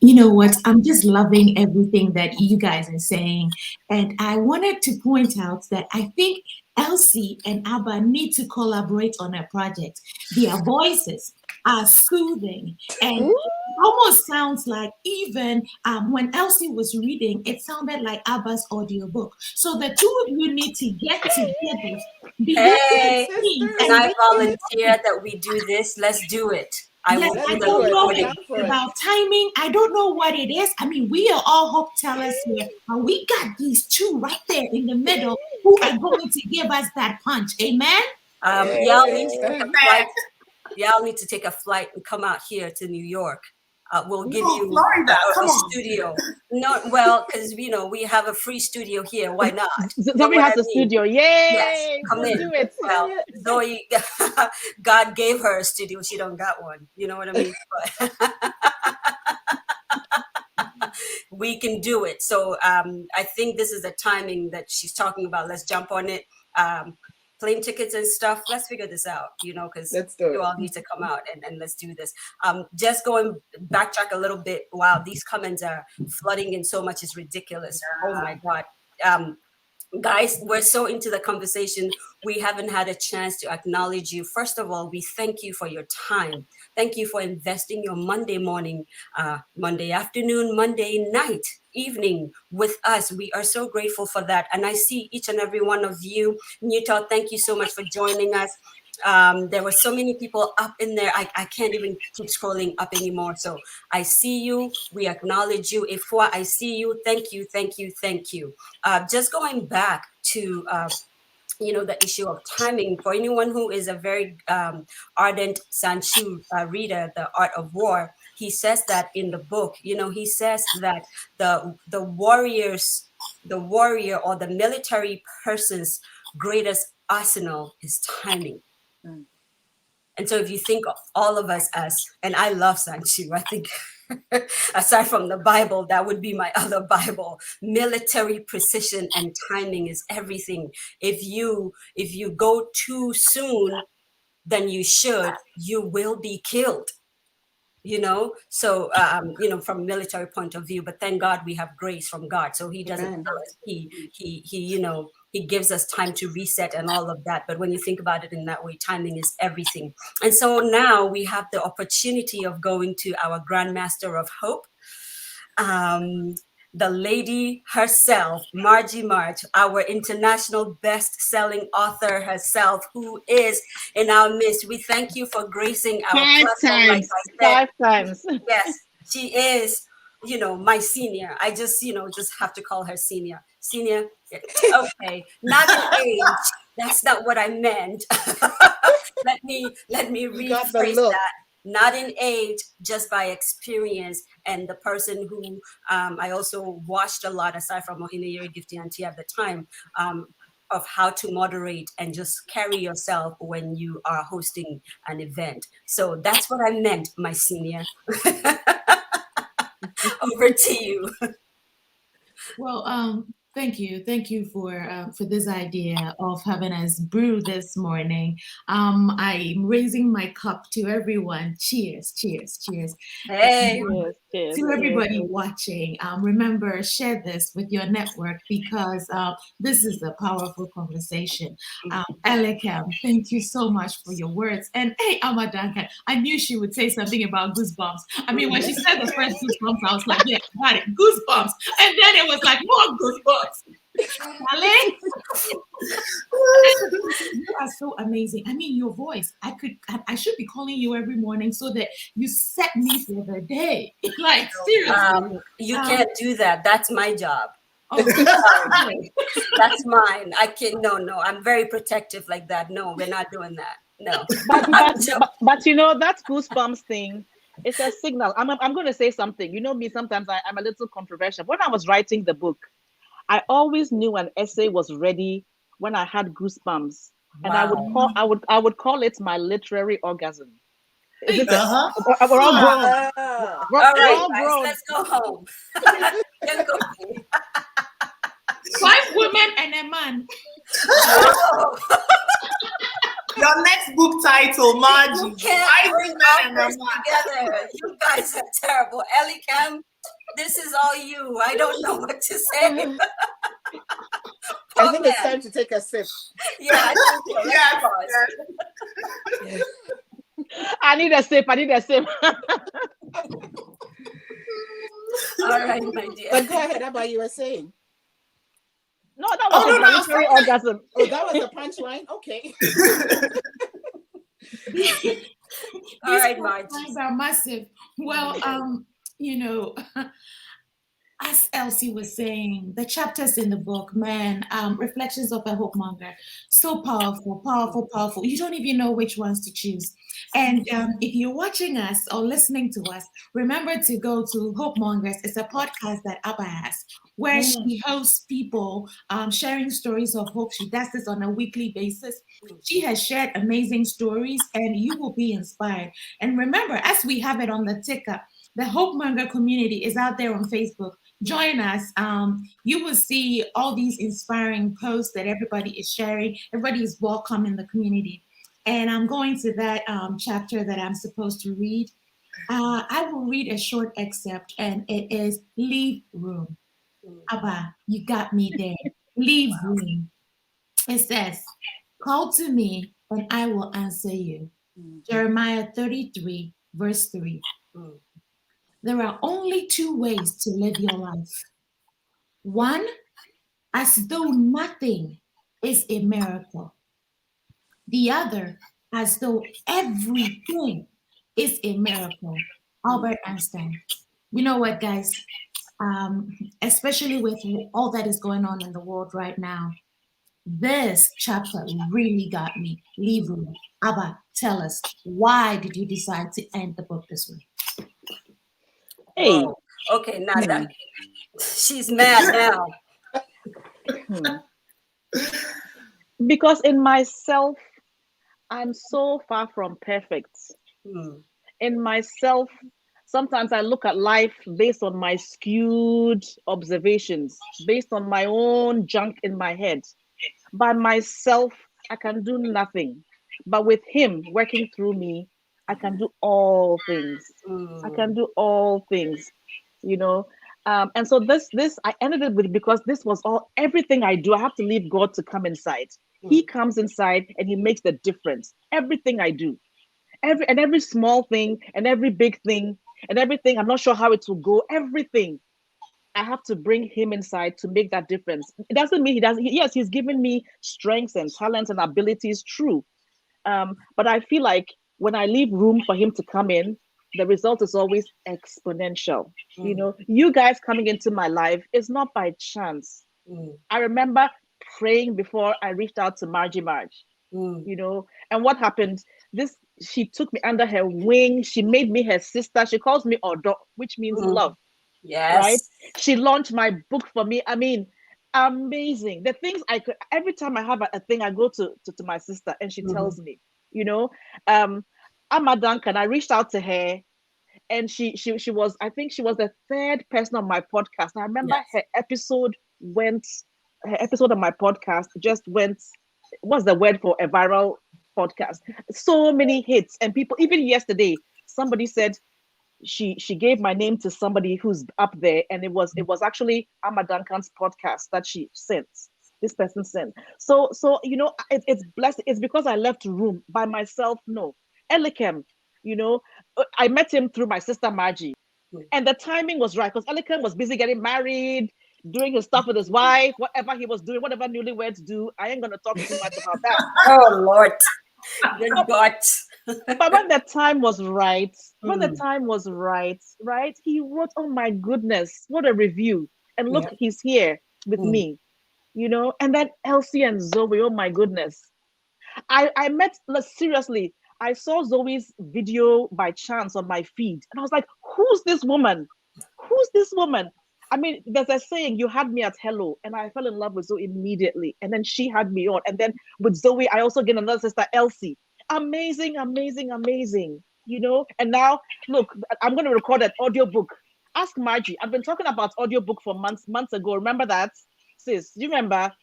Speaker 6: You know what? I'm just loving everything that you guys are saying. And I wanted to point out that I think Elsie and Abba need to collaborate on a project. Their voices are soothing, and it almost sounds like, even when Elsie was reading, it sounded like Abba's audiobook. So the two of you need to get together.
Speaker 1: Hey, can I volunteer that we do this? Let's do it.
Speaker 6: I don't know about timing. I don't know what it is. I mean, we are all HopeTellers here, but we got these two right there in the middle who are going to give us that punch. Amen?
Speaker 1: Y'all need to take a flight. Y'all need to take a flight and come out here to New York. We'll give you
Speaker 4: Florida.
Speaker 1: a studio. No, well, because we have a free studio here. Why not?
Speaker 3: Zoe has a studio. Yay!
Speaker 1: Yes, come in.
Speaker 3: Do it.
Speaker 1: Well, Zoe, God gave her a studio. She don't got one. You know what I mean? But we can do it. So I think this is the timing that she's talking about. Let's jump on it. Plane tickets and stuff. Let's figure this out, because you all need to come out and let's do this. Just backtrack a little bit. Wow, these comments are flooding in so much. It's ridiculous. Oh my God. Guys, we're so into the conversation. We haven't had a chance to acknowledge you. First of all, we thank you for your time. Thank you for investing your Monday morning, Monday afternoon, Monday night, evening with us. We are so grateful for that. And I see each and every one of you. Newton, thank you so much for joining us. There were so many people up in there. I can't even keep scrolling up anymore. So I see you. We acknowledge you. Ifwa, I see you. Thank you, thank you, thank you. Just going back to the issue of timing, for anyone who is a very ardent Sanchu reader, The Art of War, he says that in the book. He says that the warrior or the military person's greatest arsenal is timing. And so if you think of all of us and I love Sanchu, I think aside from the Bible, that would be my other Bible. Military precision and timing is everything. If you go too soon than you should, you will be killed. So from a military point of view, but thank God we have grace from God. So he doesn't tell us, he gives us time to reset and all of that. But when you think about it in that way, timing is everything. And so now we have the opportunity of going to our Grandmaster of Hope, the lady herself, Margie, our international best-selling author herself, who is in our midst. We thank you for gracing our platform. Like I said,
Speaker 3: 5 times.
Speaker 1: Yes, she is, my senior. I just have to call her senior. Senior, okay, not in age. That's not what I meant. Let me rephrase that. Not in age, just by experience. And the person who I also watched a lot, aside from Mohineyeri Gifty Auntie at the time, of how to moderate and just carry yourself when you are hosting an event. So that's what I meant, my senior. Over to you.
Speaker 6: Well, thank you for this idea of having us brew this morning. I'm raising my cup to everyone. Cheers, cheers, cheers.
Speaker 1: Hey,
Speaker 3: cheers,
Speaker 6: to everybody watching. Remember, share this with your network because this is a powerful conversation. Elikem, thank you so much for your words. And hey, Duncan, I knew she would say something about goosebumps. I mean, when she said the first goosebumps, I was like, yeah, got it, goosebumps. And then it was like more goosebumps. You are so amazing. I mean, your voice, I should be calling you every morning so that you set me for the day. Like, seriously.
Speaker 1: You can't do that. That's my job.
Speaker 6: Oh,
Speaker 1: that's mine. I can't. No. I'm very protective like that. No, we're not doing that. No.
Speaker 3: But that goosebumps thing, it's a signal. I'm going to say something. You know me, sometimes I'm a little controversial. When I was writing the book, I always knew an essay was ready when I had goosebumps, and wow. I would call it my literary orgasm. We're all grown.
Speaker 1: All right, let's go home.
Speaker 6: 5 women and a man.
Speaker 4: Your next book title, Margie.
Speaker 1: You can't bring all this together. You guys are terrible. Elikem, this is all you. I don't know what to say.
Speaker 2: I think it's time to take a sip.
Speaker 1: Yeah, I think so.
Speaker 3: Yes. I need a sip.
Speaker 1: All right, my dear.
Speaker 2: But go ahead, Appiah, you were saying.
Speaker 3: No, that was my literary orgasm.
Speaker 2: Oh, that was a punchline? Okay.
Speaker 1: All right, Margie.
Speaker 6: These are massive. Well, as Elsie was saying, the chapters in the book, man, Reflections of a Hope Monger, so powerful, powerful, powerful. You don't even know which ones to choose. And if you're watching us or listening to us, remember to go to Hope Mongers. It's a podcast that Appiah has, where she hosts people sharing stories of hope. She does this on a weekly basis. She has shared amazing stories, and you will be inspired. And remember, as we have it on the ticker, the Hope Monger community is out there on Facebook. Join us. You will see all these inspiring posts that everybody is sharing. Everybody is welcome in the community. And I'm going to that chapter that I'm supposed to read. I will read a short excerpt, and it is Leave Room. Appiah, you got me there. Leave room. It says, call to me, and I will answer you. Jeremiah 33, verse 3. There are only 2 ways to live your life. One, as though nothing is a miracle. The other, as though everything is a miracle. Albert Einstein. You know what, guys? Especially with all that is going on in the world right now, this chapter really got me. Leave room. Abba, tell us, why did you decide to end the book this way?
Speaker 3: Hey.
Speaker 1: Whoa. Okay, now that she's mad now.
Speaker 3: Because in myself, I'm so far from perfect. In myself, sometimes I look at life based on my skewed observations, based on my own junk in my head. By myself, I can do nothing. But with him working through me, I can do all things. I can do all things, you know. And so this I ended it with, because this was everything I do. I have to leave God to come inside. He comes inside and he makes the difference. Everything I do, every small thing and every big thing and everything, I'm not sure how it will go. Everything, I have to bring him inside to make that difference. It doesn't mean he doesn't. Yes, he's given me strengths and talents and abilities, true. But I feel like when I leave room for him to come in, the result is always exponential. You know, you guys coming into my life is not by chance. I remember praying before I reached out to Margie, you know, and what happened? She took me under her wing. She made me her sister. She calls me Odo, which means love.
Speaker 1: Yes.
Speaker 3: Right? She launched my book for me. I mean, amazing. The things I could, every time I have a thing, I go to my sister and she tells me, you know, Amma Duncan, I reached out to her and she was, I think she was the third person on my podcast. I remember her episode on my podcast just went, what's the word for a viral podcast? So many hits. And people, even yesterday, somebody said she gave my name to somebody who's up there, and it was actually Amma Duncan's podcast that she sent. This person sent. So you know, it's blessed. It's because I left room by myself. No, Elikem, you know, I met him through my sister Margie, and the timing was right because Elikem was busy getting married, doing his stuff with his wife, whatever he was doing, whatever newlyweds do. I ain't gonna talk too much about that.
Speaker 1: Oh Lord, good God.
Speaker 3: But when the time was right, right, he wrote, oh my goodness, what a review. And look, he's here with me, you know. And then Elsie and Zoe, oh my goodness. I met, seriously, I saw Zoe's video by chance on my feed. And I was like, who's this woman? Who's this woman? I mean, there's a saying, you had me at hello. And I fell in love with Zoe immediately. And then she had me on. And then with Zoe, I also get another sister, Elsie. Amazing, amazing, amazing, you know. And now, look, I'm going to record an audiobook. Ask Margie. I've been talking about audiobook for months ago. Remember that, sis? Do you remember?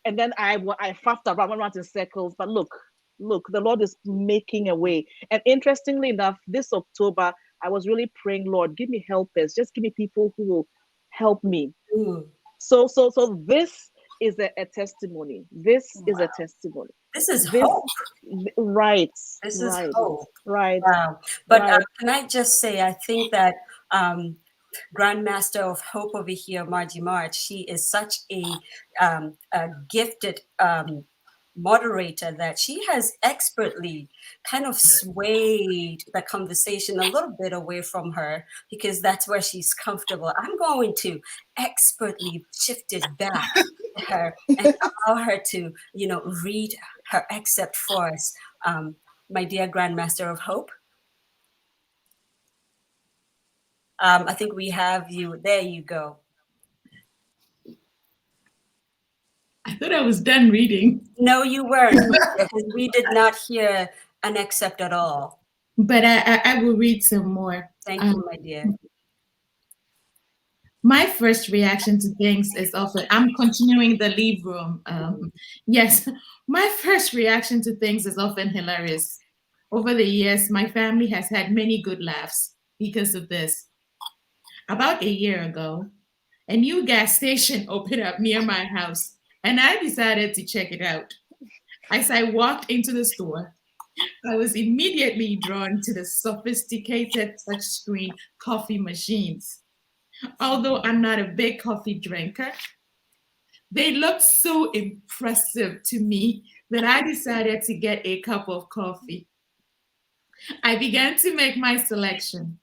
Speaker 3: And then I faffed around in circles. But look, the Lord is making a way. And interestingly enough, this October, I was really praying, Lord, give me helpers. Just give me people who will help me. So this is a testimony. This is a testimony.
Speaker 1: This is hope.
Speaker 3: Right.
Speaker 1: This is hope.
Speaker 3: Right.
Speaker 1: Wow. But can I just say, I think that Grandmaster of Hope over here, Margie March, she is such a gifted moderator that she has expertly kind of swayed the conversation a little bit away from her because that's where she's comfortable. I'm going to expertly shift it back to her and allow her to, you know, read her excerpt for us. My dear Grandmaster of Hope. I think we have you. There you go.
Speaker 6: I thought I was done reading.
Speaker 1: No, you weren't, because we did not hear an excerpt at all.
Speaker 6: But I will read some more.
Speaker 1: Thank you, my dear.
Speaker 6: My first reaction to things is often, I'm continuing the leave room. Yes, my first reaction to things is often hilarious. Over the years, my family has had many good laughs because of this. About a year ago, a new gas station opened up near my house, and I decided to check it out. As I walked into the store, I was immediately drawn to the sophisticated touchscreen coffee machines. Although I'm not a big coffee drinker, they looked so impressive to me that I decided to get a cup of coffee. I began to make my selection.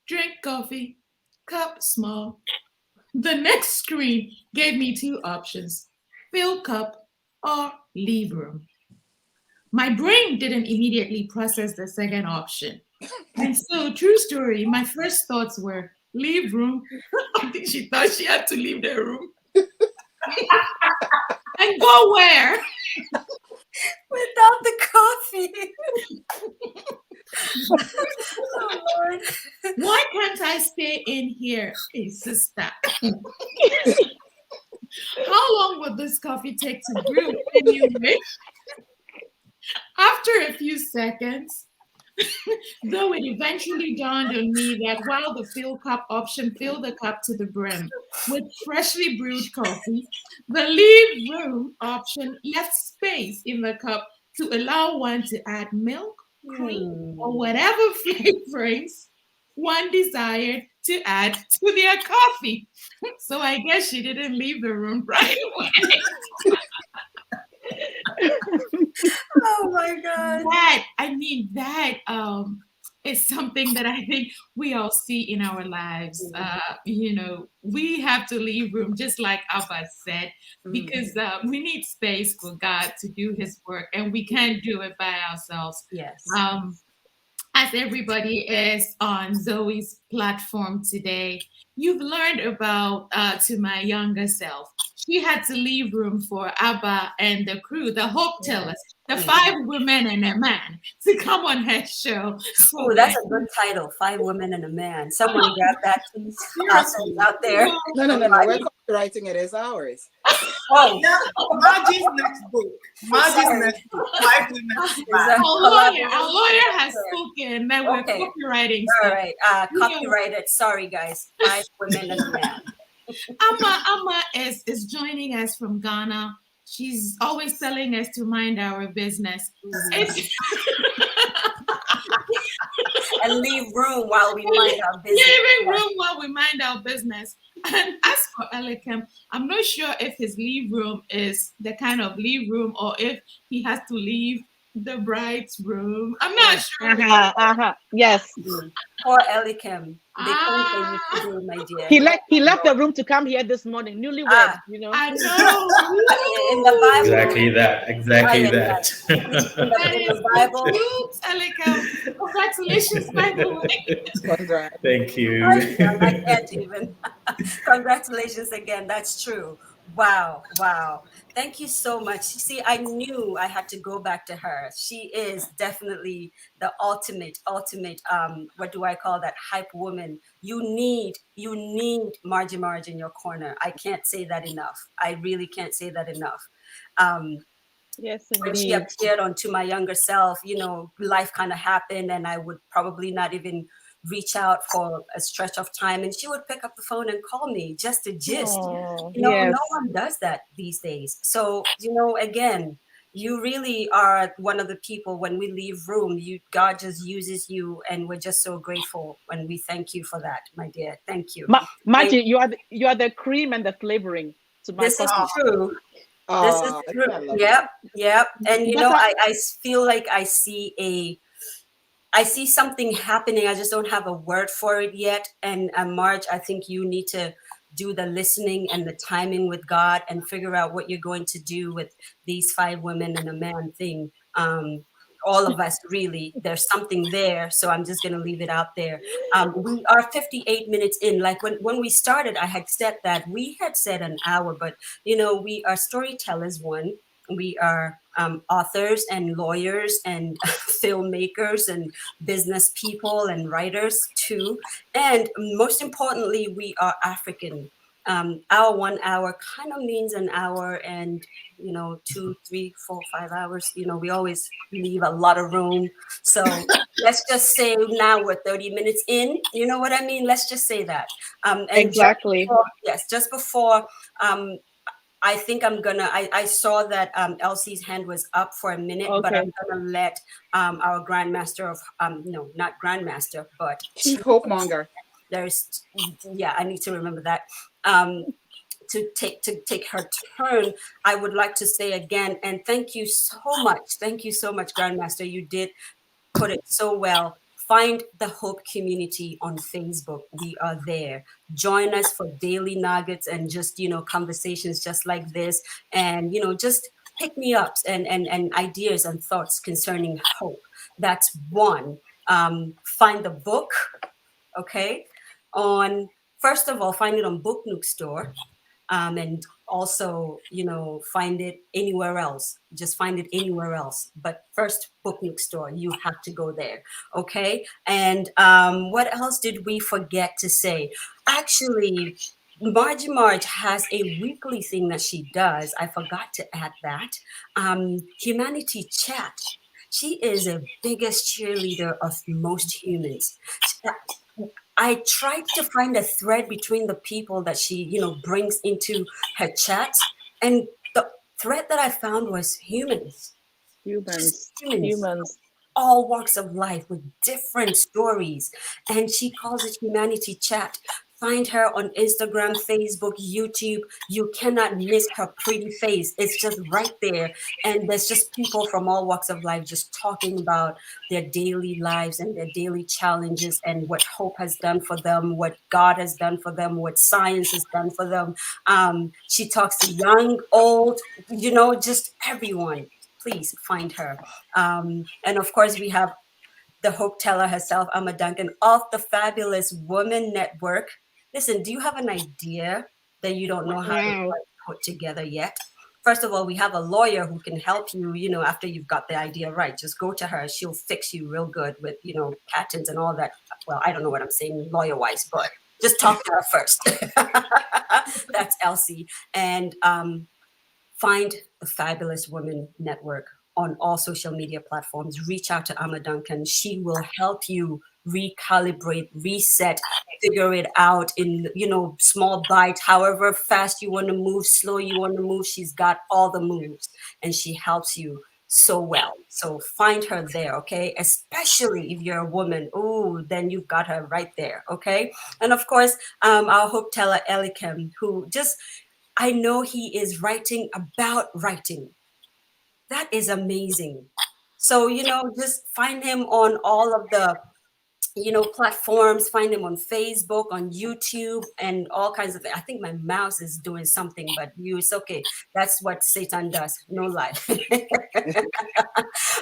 Speaker 6: Drink coffee, cup small. The next screen gave me two options, fill cup or leave room. My brain didn't immediately process the second option. And so, true story, my first thoughts were leave room. I think she thought she had to leave the room. And go where?
Speaker 1: Without the coffee. Oh, Lord.
Speaker 6: Why can't I stay in here? Hey, sister. How long would this coffee take to brew anyway? After a few seconds, though it eventually dawned on me that while the fill cup option filled the cup to the brim with freshly brewed coffee, the leave room option left space in the cup to allow one to add milk, cream, or whatever flavorings one desired to add to their coffee. So I guess she didn't leave the room right away.
Speaker 1: Oh my God.
Speaker 6: That is something that I think we all see in our lives. We have to leave room, just like Abba said, because we need space for God to do his work, and we can't do it by ourselves.
Speaker 1: Yes.
Speaker 6: As everybody is on Zoe's platform today, you've learned about, to my younger self, she had to leave room for Abba and the crew, the HopeTellers, the 5 women and a man, to come on her show.
Speaker 1: So that's a good title, 5 Women and a Man. Someone grab that, please. Out there.
Speaker 2: No. We're copywriting it as ours.
Speaker 4: Oh, yeah. Margie's next book. Margie's next book. 5 Women.
Speaker 6: Our lawyer has spoken that we're copywriting.
Speaker 1: All right. Copyrighted. Sorry, guys. 5 Women and a Man.
Speaker 6: Amma is joining us from Ghana. She's always telling us to mind our business.
Speaker 1: And leave room while we mind our business.
Speaker 6: Leaving room while we mind our business. And as for Elikem, I'm not sure if his leave room is the kind of leave room or if he has to leave the bride's room. I'm not sure.
Speaker 3: Yes.
Speaker 1: Poor Elikem. They can't for you to do, my dear.
Speaker 3: He left the room to come here this morning, newlywed,
Speaker 6: I know.
Speaker 1: In the Bible.
Speaker 5: Exactly that.
Speaker 1: In the Bible.
Speaker 6: Elikem. Congratulations, by the way.
Speaker 2: Congrats.
Speaker 5: Thank you.
Speaker 1: I can't even. Congratulations again. That's true. Wow. Thank you so much. See, I knew I had to go back to her. She is definitely the ultimate, what do I call that, hype woman. You need Marjorie in your corner. I can't say that enough. I really can't say that enough.
Speaker 3: Yes, indeed.
Speaker 1: When she appeared on To My Younger Self, life kind of happened and I would probably not even reach out for a stretch of time, and she would pick up the phone and call me just to gist. No one does that these days. So, again, you really are one of the people, when we leave room, God just uses you, and we're just so grateful, and we thank you for that, my dear. Thank you.
Speaker 3: Margie, you are the cream and the flavoring to my coffee.
Speaker 1: Is true. This is true. Yep. And I feel like I see something happening. I just don't have a word for it yet. And Marge, I think you need to do the listening and the timing with God and figure out what you're going to do with these 5 women and a man thing. All of us, really, there's something there. So I'm just going to leave it out there. We are 58 minutes in. Like when we started, I had said that we had said an hour, but we are storytellers, one. We are authors and lawyers and filmmakers and business people and writers too. And most importantly, we are African. Our 1 hour kind of means an hour and, 2, 3, 4, 5 hours. We always leave a lot of room. So let's just say now we're 30 minutes in. You know what I mean? Let's just say that. And
Speaker 3: exactly.
Speaker 1: Just before I think I saw that Elsie's hand was up for a minute, but I'm going to let our grandmaster of, not grandmaster, but
Speaker 2: Chief Hope Monger.
Speaker 1: I need to remember that. to take her turn, I would like to say again, and thank you so much, Grandmaster. You did put it so well. Find the Hope community on Facebook. We are there. Join us for daily nuggets and just, conversations just like this. And, just pick me ups and ideas and thoughts concerning hope. That's one. Find the book, okay? First of all, find it on Book Nook Store. And also, find it anywhere else. Just find it anywhere else. But first, Book Nook Store, you have to go there, okay? And what else did we forget to say? Actually, Marge has a weekly thing that she does. I forgot to add that. Humanity Chat. She is a biggest cheerleader of most humans. I tried to find a thread between the people that she, brings into her chats, and the thread that I found was humans. All walks of life with different stories, and she calls it Humanity Chat. Find her on Instagram, Facebook, YouTube. You cannot miss her pretty face. It's just right there. And there's just people from all walks of life just talking about their daily lives and their daily challenges and what hope has done for them, what God has done for them, what science has done for them. She talks to young, old, just everyone. Please find her. And of course, we have the Hope Teller herself, Duncan, of the Fabulous Woman Network. Listen, do you have an idea that you don't know how to put together yet? First of all, we have a lawyer who can help you, after you've got the idea right. Just go to her. She'll fix you real good with, patents and all that. Well, I don't know what I'm saying lawyer-wise, but just talk to her first. That's Elsie. And find the Fabulous Woman Network on all social media platforms. Reach out to Duncan. She will help you recalibrate, reset, figure it out in, small bites, however fast you want to move, slow you want to move. She's got all the moves and she helps you so well. So find her there, okay? Especially if you're a woman. Oh, then you've got her right there, okay? And of course, our Hope Teller, Elikem, who I know he is writing about writing. That is amazing. So, just find him on all of the, platforms. Find him on Facebook, on YouTube, and all kinds of things. I think my mouse is doing something, but it's okay. That's what Satan does. No lie.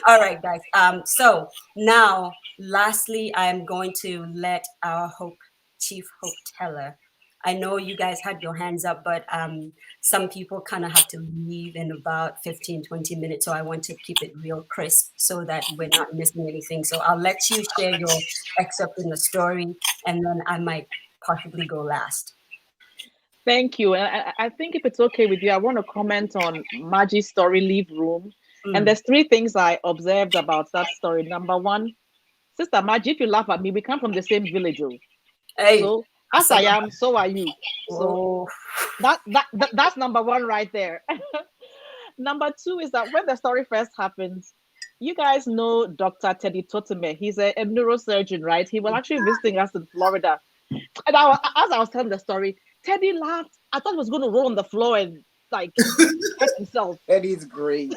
Speaker 1: All right, guys. So now, lastly, I'm going to let our Chief Hope Teller. I know you guys had your hands up, but some people kind of have to leave in about 15, 20 minutes. So I want to keep it real crisp so that we're not missing anything. So I'll let you share your excerpt in the story, and then I might possibly go last.
Speaker 3: Thank you. And I think if it's okay with you, I want to comment on Margie's story, Leave Room. And there's 3 things I observed about that story. Number 1, Sister Margie, if you laugh at me, we come from the same village.
Speaker 1: Hey.
Speaker 3: So as I am, so are you. So that's number 1 right there. Number 2 is that when the story first happened, you guys know Dr. Teddy Totime. He's a neurosurgeon, right? He was actually visiting us in Florida. And as I was telling the story, Teddy laughed. I thought he was going to roll on the floor and hurt himself.
Speaker 2: Teddy's great.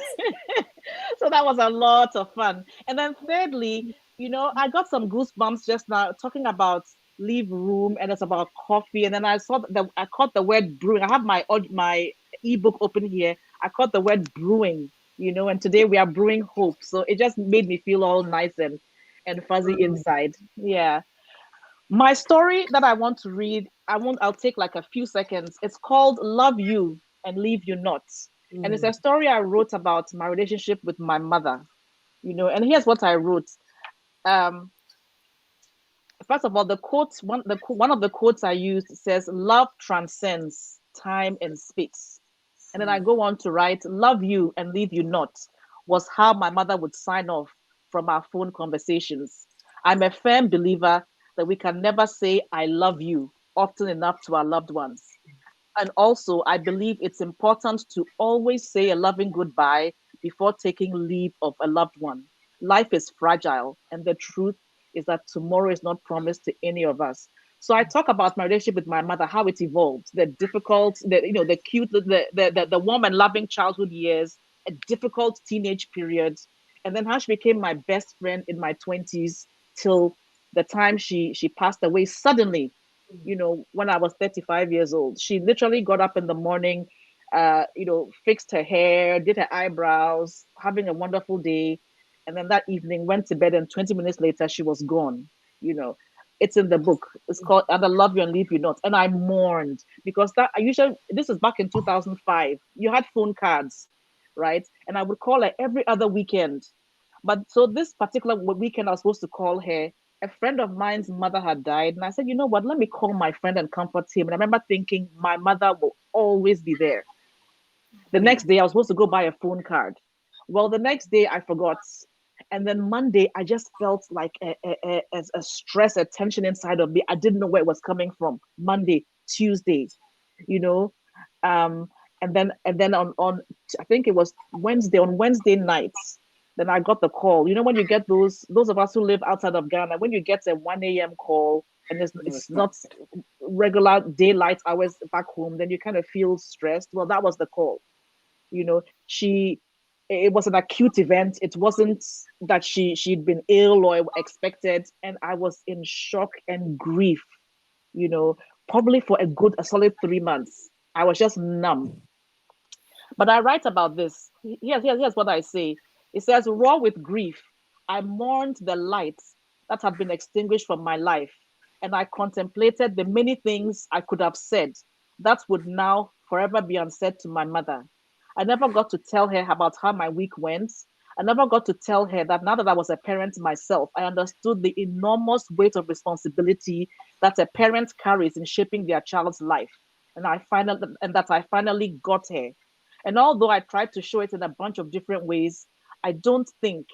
Speaker 3: So that was a lot of fun. And then thirdly, I got some goosebumps just now talking about Leave Room, and it's about coffee. And then I caught the word brewing. I have my ebook open here. I caught the word brewing, and today we are brewing hope. So it just made me feel all nice and fuzzy inside. Yeah. My story that I want to read, I'll take like a few seconds. It's called Love You and Leave You Not. And it's a story I wrote about my relationship with my mother, and here's what I wrote. First of all, the quote, one of the quotes I used says, "Love transcends time and space." And then I go on to write, "Love you and leave you not," was how my mother would sign off from our phone conversations. I'm a firm believer that we can never say "I love you" often enough to our loved ones. And also, I believe it's important to always say a loving goodbye before taking leave of a loved one. Life is fragile, and the truth is that tomorrow is not promised to any of us. So I talk about my relationship with my mother, how it evolved, the difficult, the cute, the warm and loving childhood years, a difficult teenage period, and then how she became my best friend in my 20s till the time she passed away suddenly, when I was 35 years old. She literally got up in the morning, fixed her hair, did her eyebrows, having a wonderful day. And then that evening went to bed, and 20 minutes later, she was gone. It's in the book. It's called "And I Love You and Leave You Not." And I mourned because this is back in 2005. You had phone cards, right? And I would call her every other weekend. But so this particular weekend, I was supposed to call her. A friend of mine's mother had died. And I said, you know what? Let me call my friend and comfort him. And I remember thinking, my mother will always be there. The next day, I was supposed to go buy a phone card. Well, the next day, I forgot. And then Monday, I just felt like a stress, a tension inside of me. I didn't know where it was coming from. Monday, Tuesday, and then on I think it was Wednesday. On Wednesday nights, then I got the call. When you get those of us who live outside of Ghana, when you get a 1 a.m. call and it's not regular daylight hours back home, then you kind of feel stressed. Well, that was the call. It was an acute event. It wasn't that she'd been ill or expected, and I was in shock and grief. Probably for a solid 3 months, I was just numb. But I write about this. Here's what I say. It says, raw with grief, I mourned the lights that had been extinguished from my life, and I contemplated the many things I could have said that would now forever be unsaid to my mother. I never got to tell her about how my week went. I never got to tell her that now that I was a parent myself, I understood the enormous weight of responsibility that a parent carries in shaping their child's life. And that I finally got her. And although I tried to show it in a bunch of different ways, I don't think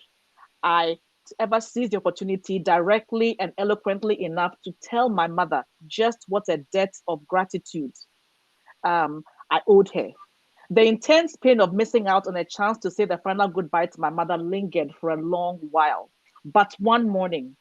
Speaker 3: I ever seized the opportunity directly and eloquently enough to tell my mother just what a debt of gratitude I owed her. The intense pain of missing out on a chance to say the final goodbye to my mother lingered for a long while. But one morning,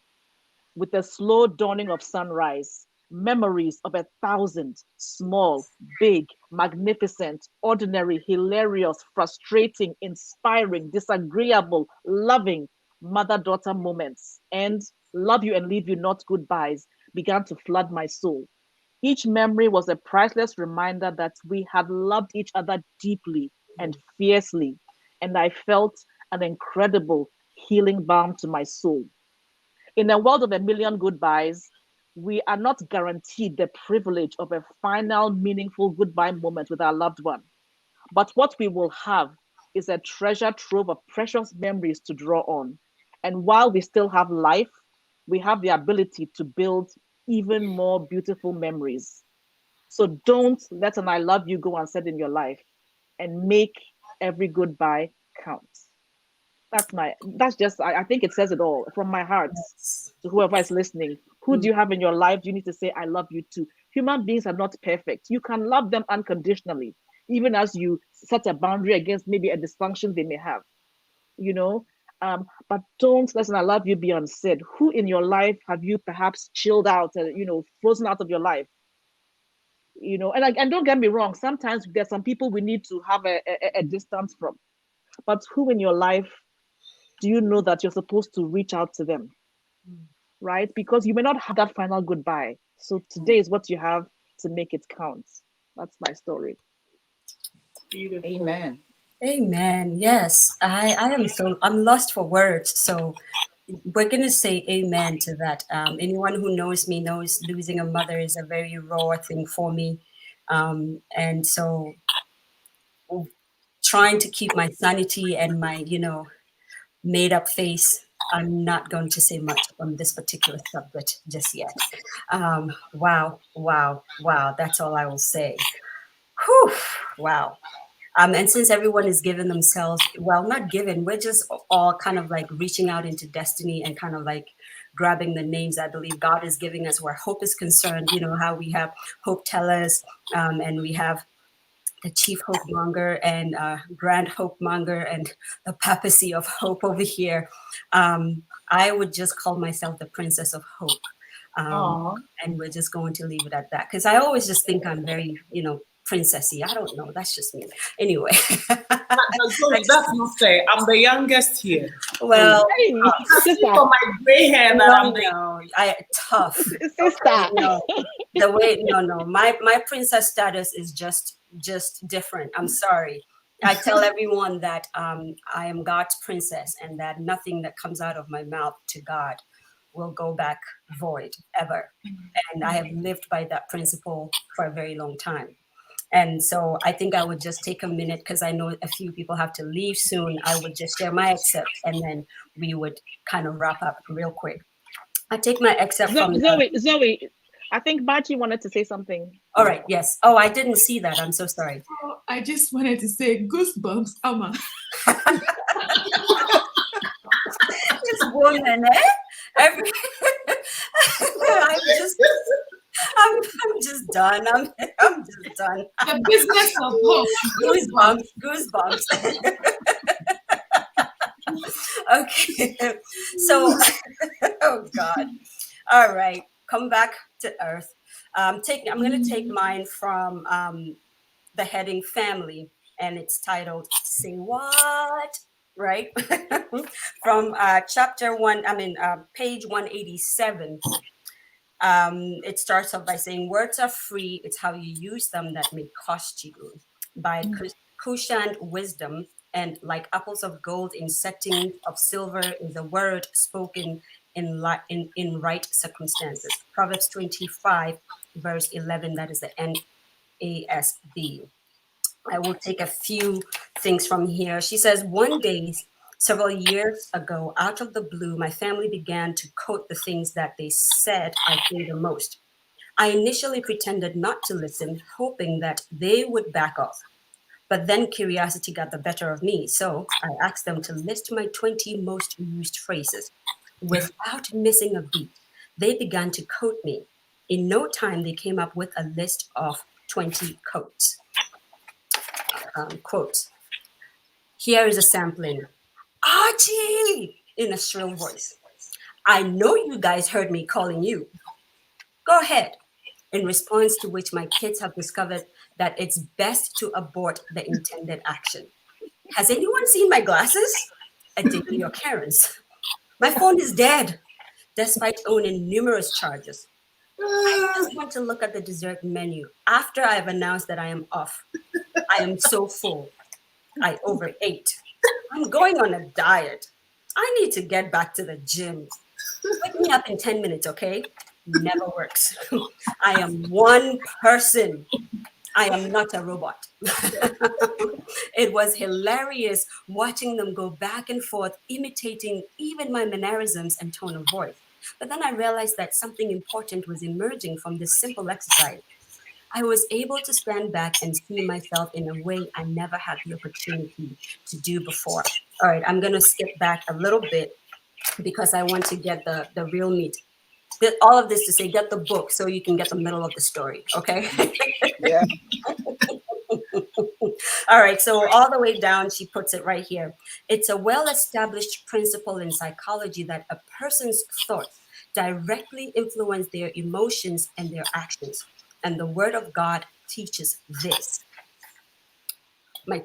Speaker 3: with the slow dawning of sunrise, memories of 1,000 small, big, magnificent, ordinary, hilarious, frustrating, inspiring, disagreeable, loving mother-daughter moments and love you and leave you not goodbyes began to flood my soul. Each memory was a priceless reminder that we had loved each other deeply and fiercely, and I felt an incredible healing balm to my soul. In a world of a million goodbyes, we are not guaranteed the privilege of a final, meaningful goodbye moment with our loved one. But what we will have is a treasure trove of precious memories to draw on. And while we still have life, we have the ability to build even more beautiful memories. So don't let an I love you go unsaid in your life, and make every goodbye count. I think it says it all from my heart. Yes. To whoever is listening. Who do you have in your life? You need to say, I love you too. Human beings are not perfect. You can love them unconditionally, even as you set a boundary against maybe a dysfunction they may have, but don't let an I love you be unsaid. Who in your life have you perhaps chilled out, frozen out of your life? And don't get me wrong, sometimes there's some people we need to have a distance from. But who in your life do you know that you're supposed to reach out to them? Right? Because you may not have that final goodbye. So today is what you have to make it count. That's my story.
Speaker 2: Beautiful. Amen.
Speaker 1: Amen. Yes, I'm lost for words. So we're going to say amen to that. Anyone who knows me knows losing a mother is a very raw thing for me. And so trying to keep my sanity and my, made up face, I'm not going to say much on this particular subject just yet. Wow. That's all I will say. Whew, wow. And since everyone is giving themselves, well, not given, we're just all kind of like reaching out into destiny and kind of like grabbing the names I believe God is giving us where hope is concerned. How we have HopeTellers, and we have the chief hope monger and grand hope monger and the papacy of hope over here. I would just call myself the princess of hope. And we're just going to leave it at that. Because I always just think I'm very, princessy. I don't know. That's just me. Anyway.
Speaker 4: That's not fair. I'm the youngest here.
Speaker 1: Well,
Speaker 4: for my gray hair
Speaker 1: tough.
Speaker 3: Sister.
Speaker 1: No, the way, no. My princess status is just different. I'm sorry. I tell everyone that I am God's princess and that nothing that comes out of my mouth to God will go back void ever. And I have lived by that principle for a very long time. And so I think I would just take a minute because I know a few people have to leave soon. I would just share my excerpt and then we would kind of wrap up real quick. I take my excerpt from
Speaker 3: Zoe, I think Margie wanted to say something.
Speaker 1: All right, yes. Oh, I didn't see that. I'm so sorry.
Speaker 6: Oh, I just wanted to say goosebumps, Amma.
Speaker 1: This woman, I'm just done. I'm just done.
Speaker 6: The business of hope.
Speaker 1: Goosebumps. Okay. So, oh God. All right. Come back to earth. I'm going to take mine from the heading family, and it's titled "Say What." Right? From chapter 1. Page 187. It starts off by saying, "Words are free. It's how you use them that may cost you." By Kushan wisdom, and like apples of gold in settings of silver is a word spoken in right circumstances. Proverbs 25, verse 11. That is the NASB. I will take a few things from here. She says, "One day, several years ago, out of the blue, my family began to quote the things that they said I fear the most. I initially pretended not to listen, hoping that they would back off. But then curiosity got the better of me, so I asked them to list my 20 most used phrases. Without missing a beat, they began to quote me. In no time, they came up with a list of 20 quotes. Here is a sampling. Archie, in a shrill voice. I know you guys heard me calling you. Go ahead. In response to which my kids have discovered that it's best to abort the intended action. Has anyone seen my glasses? A Digby or Karen's. My phone is dead, despite owning numerous charges. I just want to look at the dessert menu after I have announced that I am off. I am so full. I overate. I'm going on a diet. I need to get back to the gym. Wake me up in 10 minutes, okay? Never works. I am one person. I am not a robot. It was hilarious watching them go back and forth, imitating even my mannerisms and tone of voice. But then I realized that something important was emerging from this simple exercise. I was able to stand back and see myself in a way I never had the opportunity to do before. All right, I'm going to skip back a little bit because I want to get the real meat. All of this to say, get the book so you can get the middle of the story, okay?
Speaker 2: Yeah.
Speaker 1: All right, so all the way down, she puts it right here. It's a well-established principle in psychology that a person's thoughts directly influence their emotions and their actions. And the Word of God teaches this. My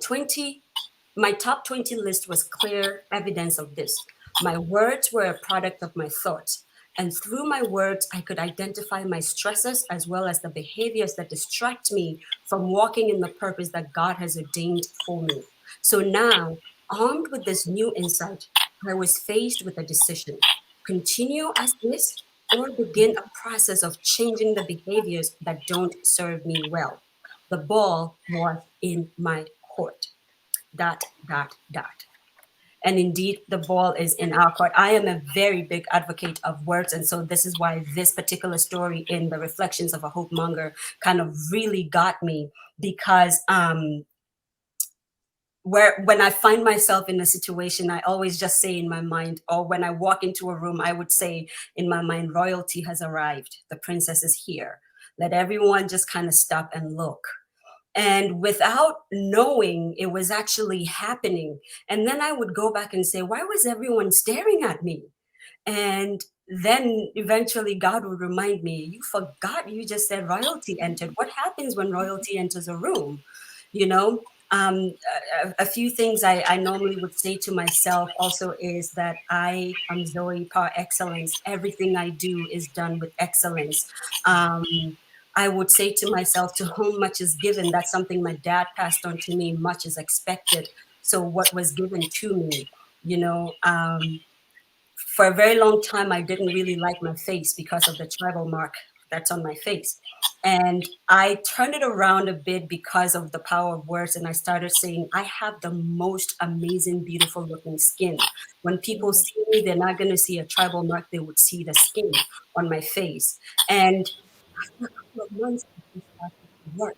Speaker 1: top 20 list was clear evidence of this. My words were a product of my thoughts. And through my words, I could identify my stresses as well as the behaviors that distract me from walking in the purpose that God has ordained for me. So now, armed with this new insight, I was faced with a decision. Continue as this or begin a process of changing the behaviors that don't serve me well. The ball was in my court. ... And indeed, the ball is in our court. I am a very big advocate of words. And so this is why this particular story in the Reflections of a Hope Monger kind of really got me, because when I find myself in a situation, I always just say in my mind, or when I walk into a room, I would say in my mind, royalty has arrived. The princess is here. Let everyone just kind of stop and look. And without knowing, it was actually happening. And then I would go back and say, why was everyone staring at me? And then eventually God would remind me, you forgot you just said royalty entered. What happens when royalty enters a room? You know, a few things I normally would say to myself also is that I am Zoe par excellence. Everything I do is done with excellence. I would say to myself, to whom much is given, that's something my dad passed on to me, much is expected. So what was given to me, you know, for a very long time, I didn't really like my face because of the tribal mark that's on my face. And I turned it around a bit because of the power of words. And I started saying, I have the most amazing, beautiful looking skin. When people see me, they're not going to see a tribal mark. They would see the skin on my face. And after a couple of months, I started to work.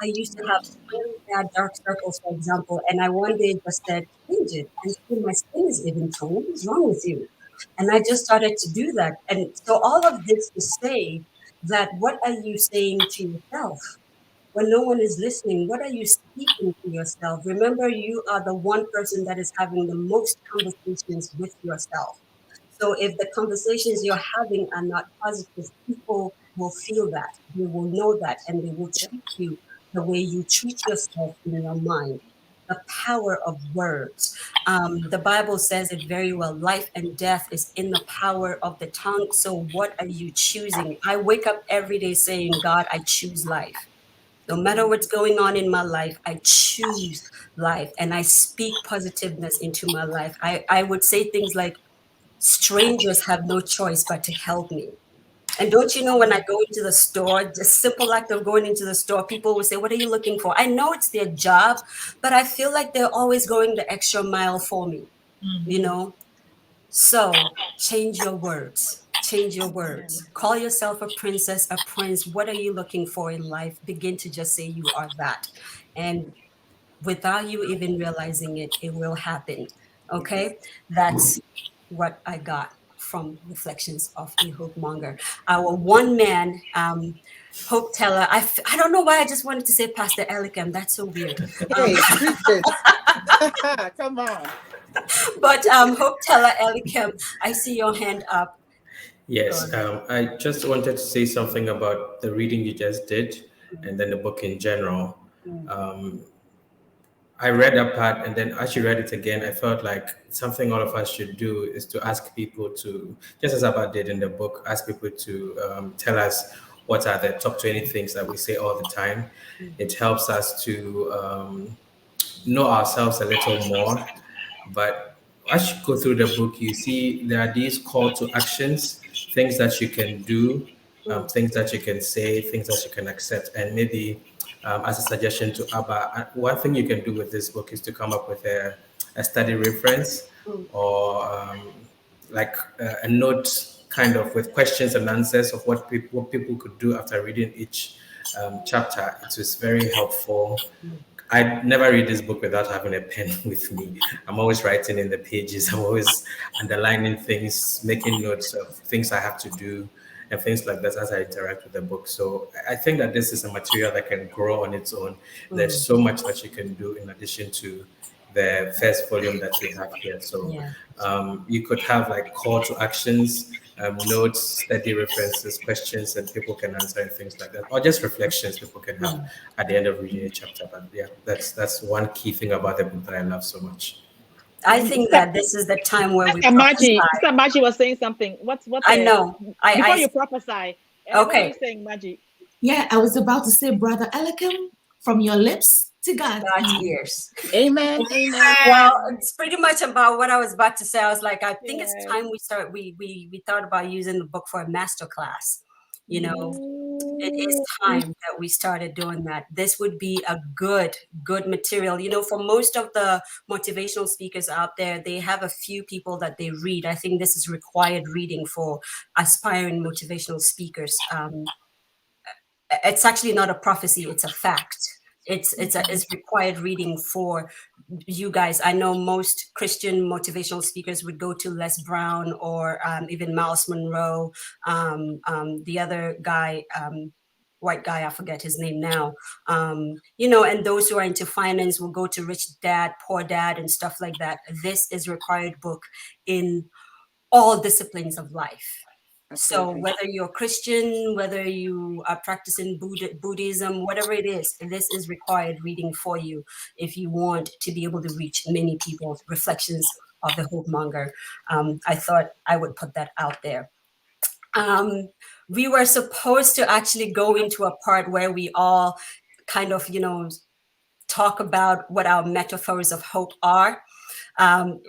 Speaker 1: I used to have very bad dark circles, for example, and I one day just said, change it. And so my skin is even tone. What is wrong with you? And I just started to do that. And so all of this to say that what are you saying to yourself? When no one is listening, what are you speaking to yourself? Remember, you are the one person that is having the most conversations with yourself. So if the conversations you're having are not positive, people will feel that, they will know that, and they will treat you the way you treat yourself in your mind. The power of words. The Bible says it very well. Life and death is in the power of the tongue. So what are you choosing? I wake up every day saying, God, I choose life. No matter what's going on in my life, I choose life and I speak positiveness into my life. I would say things like, strangers have no choice but to help me. And don't you know, when I go into the store, the simple act of going into the store, people will say, what are you looking for? I know it's their job, but I feel like they're always going the extra mile for me, you know? So change your words. Change your words. Call yourself a princess, a prince. What are you looking for in life? Begin to just say you are that. And without you even realizing it, it will happen. Okay? That's what I got from Reflections of a Hope Monger. Our one man hope teller. I don't know why I just wanted to say Pastor Elikem. That's so weird.
Speaker 2: Hey, preach it. Come on.
Speaker 1: But hope teller Elikem, I see your hand up.
Speaker 5: Yes, I just wanted to say something about the reading you just did and then the book in general. I read that part, and then as you read it again, I felt like something all of us should do is to ask people to, just as Abba did in the book, ask people to tell us what are the top 20 things that we say all the time. It helps us to know ourselves a little more. But as you go through the book, you see there are these call to actions, things that you can do, things that you can say, things that you can accept, and maybe as a suggestion to Abba, one thing you can do with this book is to come up with a study reference or like a note kind of with questions and answers of what people could do after reading each chapter. It was very helpful. I never read this book without having a pen with me. I'm always writing in the pages. I'm always underlining things, making notes of things I have to do and things like that as I interact with the book. So I think that this is a material that can grow on its own. There's so much that you can do in addition to the first volume that we have here. So you could have like call to actions, notes, study references, questions, and people can answer and things like that, or just reflections people can have at the end of reading a chapter. But yeah, that's one key thing about the book that I love so much.
Speaker 1: I think that this is the time where we
Speaker 3: Margie was saying something. What?
Speaker 1: I know.
Speaker 3: Before you prophesy.
Speaker 1: Okay.
Speaker 3: What are you saying, Margie?
Speaker 6: Yeah, I was about to say, Brother Elikem, from your lips to God's
Speaker 1: ears.
Speaker 2: Amen. Amen.
Speaker 1: Well, it's pretty much about what I was about to say. I was like, I think it's time we thought about using the book for a master class. You know, it is time that we started doing that. This would be a good material. You know, for most of the motivational speakers out there, they have a few people that they read. I think this is required reading for aspiring motivational speakers. It's actually not a prophecy, it's a fact. It's required reading for you guys. I know most Christian motivational speakers would go to Les Brown or even Miles Monroe. The other guy, white guy, I forget his name now. You know, and those who are into finance will go to Rich Dad, Poor Dad, and stuff like that. This is required book in all disciplines of life.
Speaker 2: Absolutely.
Speaker 1: So whether you're Christian, whether you are practicing Buddhism, whatever it is, this is required reading for you if you want to be able to reach many people. Reflections of the Hope Monger. I thought I would put that out there. We were supposed to actually go into a part where we all kind of, talk about what our metaphors of hope are.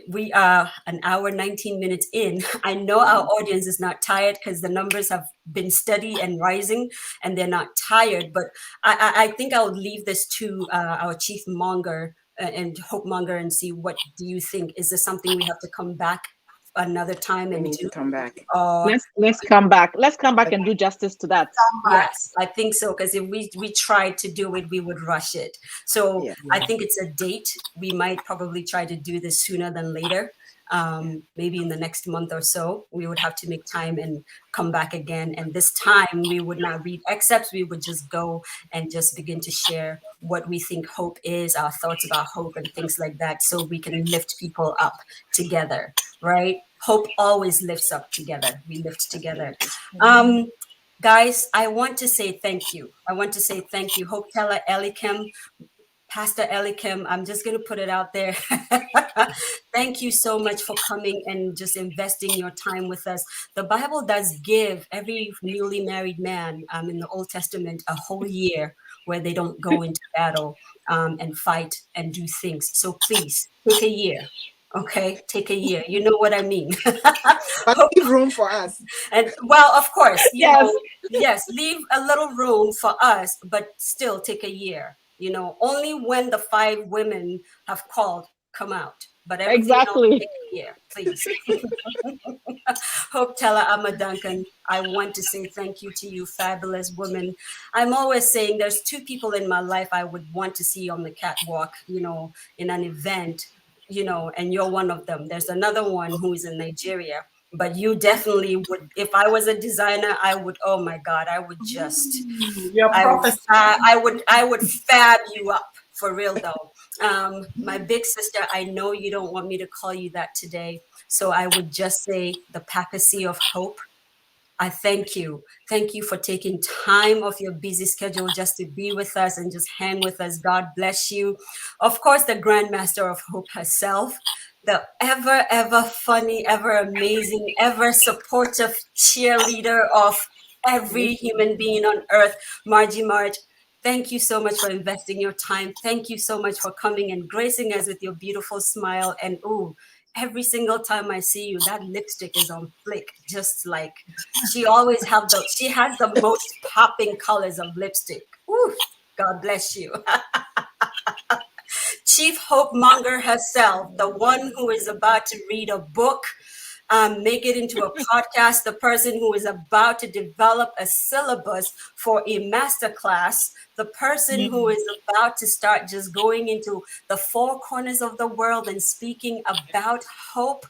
Speaker 1: We are an hour, 19 minutes in. I know our audience is not tired because the numbers have been steady and rising and they're not tired, but I think I'll leave this to our chief monger and hope monger and see, what do you think? Is this something we have to come back another time and
Speaker 2: need
Speaker 1: do?
Speaker 2: to come back.
Speaker 3: Let's come back. Let's come back and do justice to that.
Speaker 1: Yes, I think so. Because if we tried to do it, we would rush it. So I think it's a date. We might probably try to do this sooner than later. Maybe in the next month or so, we would have to make time and come back again. And this time we would not read excerpts. We would just go and just begin to share what we think hope is, our thoughts about hope and things like that, so we can lift people up together, right? Hope always lifts up together. We lift together. Guys, I want to say thank you. I want to say thank you. HopeTeller Elikem, Pastor Elikem, I'm just going to put it out there. Thank you so much for coming and just investing your time with us. The Bible does give every newly married man in the Old Testament a whole year where they don't go into battle and fight and do things. So please take a year. Okay, take a year. You know what I mean.
Speaker 2: But leave room for us.
Speaker 1: And well, of course, yes, leave a little room for us, but still take a year. Only when the 5 women have called, come out. But everything else, take a year, please. HopeTeller Duncan, I want to say thank you to you, fabulous women. I'm always saying there's 2 people in my life I would want to see on the catwalk, in an event, and you're one of them. There's another one who is in Nigeria, but you definitely would. If I was a designer, I would. Oh my God, I would just. I would fab you up for real though. My big sister, I know you don't want me to call you that today, so I would just say the Papacy of Hope. I thank you. Thank you for taking time off your busy schedule just to be with us and just hang with us. God bless you. Of course, the Grandmaster of Hope herself, the ever funny, ever amazing, ever supportive cheerleader of every human being on earth, Margie Marge. Thank you so much for investing your time. Thank you so much for coming and gracing us with your beautiful smile. And every single time I see you, that lipstick is on flick. Just like she always she has the most popping colors of lipstick. Ooh, God bless you. Chief Hope Monger herself, the one who is about to read a book, make it into a podcast, the person who is about to develop a syllabus for a masterclass, the person who is about to start just going into the 4 corners of the world and speaking about hope.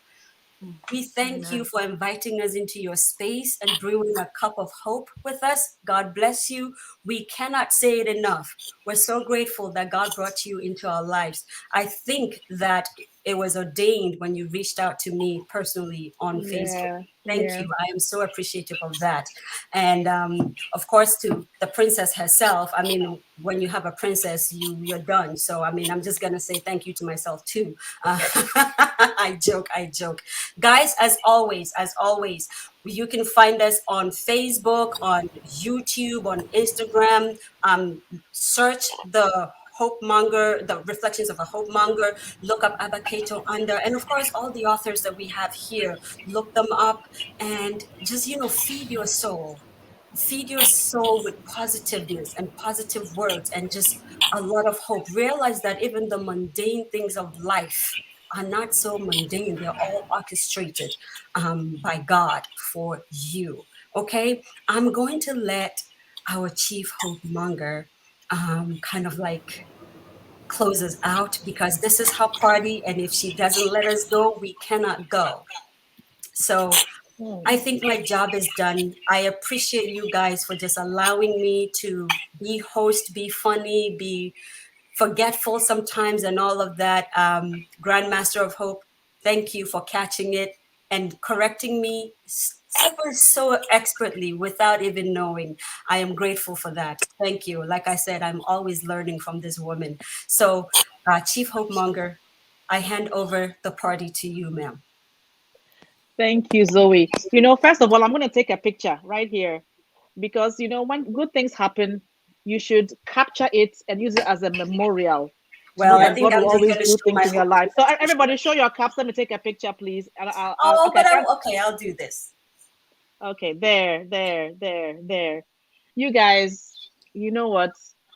Speaker 1: We thank you for inviting us into your space and brewing a cup of hope with us. God bless you. We cannot say it enough. We're so grateful that God brought you into our lives. I think that it was ordained when you reached out to me personally on Facebook. Thank you. I am so appreciative of that. And of course, to the princess herself, I mean, when you have a princess, you're done. So, I mean, I'm just going to say thank you to myself too. I joke. Guys, as always, you can find us on Facebook, on YouTube, on Instagram. Search the Hope Monger, the Reflections of a Hope Monger. Look up Cato Andah, and of course all the authors that we have here. Look them up and just feed your soul with positiveness and positive words and just a lot of hope. Realize that even the mundane things of life are not so mundane. They're all orchestrated by God for you. Okay, I'm going to let our Chief Hope Monger kind of like close us out, because this is her party, and if she doesn't let us go, we cannot go. So I think my job is done. I appreciate you guys for just allowing me to be host, be funny, be forgetful sometimes and all of that. Grandmaster of Hope, thank you for catching it. and correcting me so expertly without even knowing. I am grateful for that. Thank you. Like I said, I'm always learning from this woman. So, Chief Hope Monger, I hand over the party to you, ma'am.
Speaker 3: Thank you, Zoe. First of all, I'm going to take a picture right here because, when good things happen, you should capture it and use it as a memorial.
Speaker 1: Well, I
Speaker 3: That
Speaker 1: think
Speaker 3: God
Speaker 1: I'm
Speaker 3: will
Speaker 1: just
Speaker 3: always
Speaker 1: going to
Speaker 3: do
Speaker 1: show
Speaker 3: things
Speaker 1: my
Speaker 3: in your
Speaker 1: hope.
Speaker 3: life. So everybody show your caps. Let me take a picture, please. And Okay, there. You guys, you know what?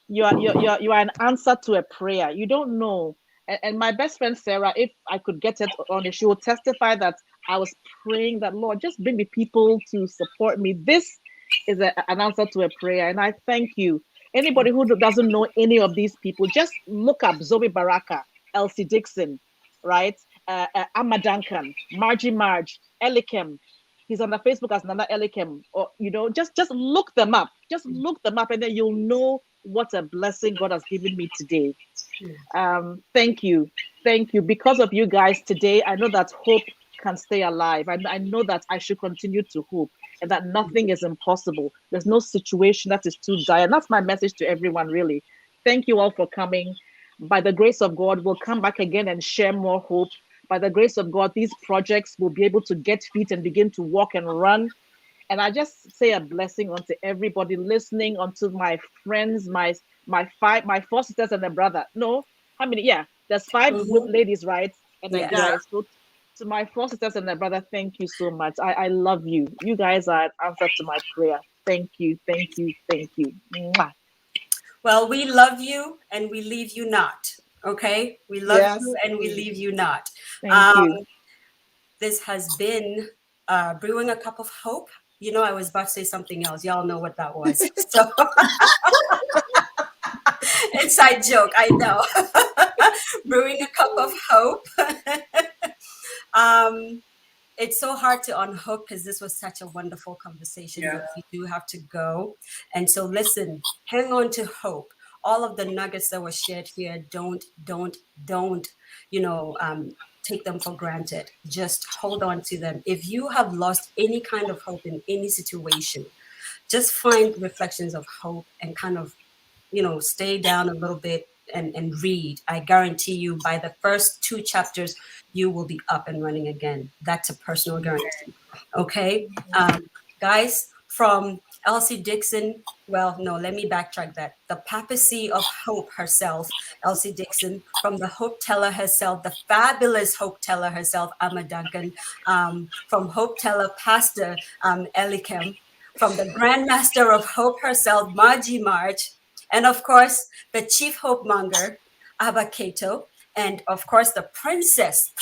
Speaker 3: You are an answer to a prayer. You don't know. And my best friend Sarah, if I could get it on it, she will testify that I was praying that, Lord, just bring me people to support me. This is an answer to a prayer. And I thank you. Anybody who doesn't know any of these people, just look up Zoe Baraka, Elsie Dickson, right? Duncan, Marge, Elikem. He's on the Facebook as Nana Elikem. Or, just look them up. Just look them up, and then you'll know what a blessing God has given me today. Thank you. Because of you guys today, I know that hope can stay alive. I know that I should continue to hope and that nothing is impossible. There's no situation that is too dire. And that's my message to everyone, really. Thank you all for coming. By the grace of God, we'll come back again and share more hope. By the grace of God, these projects will be able to get feet and begin to walk and run. And I just say a blessing unto everybody listening, unto my friends, my 4 sisters and a brother. No, how many? Yeah, there's 5 ladies, right? And a guy. So to my 4 sisters and a brother, thank you so much. I love you. You guys are an answer to my prayer. Thank you. Mwah.
Speaker 1: Well, we love you and we leave you not. Okay? We love you and we leave you not.
Speaker 3: Thank you.
Speaker 1: This has been Brewing a Cup of Hope. I was about to say something else. Y'all know what that was. So, inside joke, I know. Brewing a Cup of Hope. It's so hard to unhook because this was such a wonderful conversation, but we do have to go. And so listen, hang on to hope. All of the nuggets that were shared here, don't, take them for granted. Just hold on to them. If you have lost any kind of hope in any situation, just find reflections of hope and kind of, stay down a little bit and read. I guarantee you by the first 2 chapters, you will be up and running again. That's a personal guarantee. Okay. Guys, from Elsie Dickson, well, no, let me backtrack that. The papacy of hope herself, Elsie Dickson, from the Hope Teller herself, the fabulous Hope Teller herself, Duncan, from Hope Teller Pastor Elikem, from the Grandmaster of Hope herself, Marge, and of course, the Chief Hope Monger, Cato, and of course, the Princess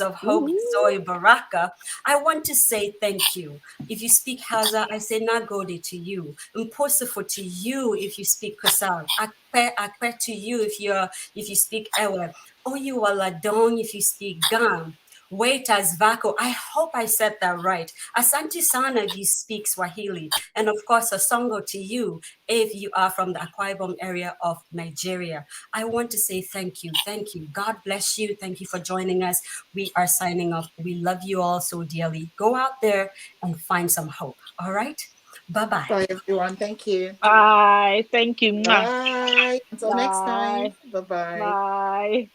Speaker 1: of Hope, Zoe Baraka. I want to say thank you. If you speak Haza, I say Nagode to you. Impossible to you if you speak Kasar. Akpe to you if you speak Ewe. Oyuwaladong if you speak Gam. Wait as Vako. I hope I said that right. Asante Sana if you speak Swahili. And of course, Asongo to you if you are from the Akwa Ibom area of Nigeria. I want to say thank you. Thank you. God bless you. Thank you for joining us. We are signing off. We love you all so dearly. Go out there and find some hope. All right? Bye-bye.
Speaker 2: Bye, everyone. Thank you.
Speaker 3: Bye. Thank you.
Speaker 2: Bye. Until next time. Bye-bye.
Speaker 3: Bye.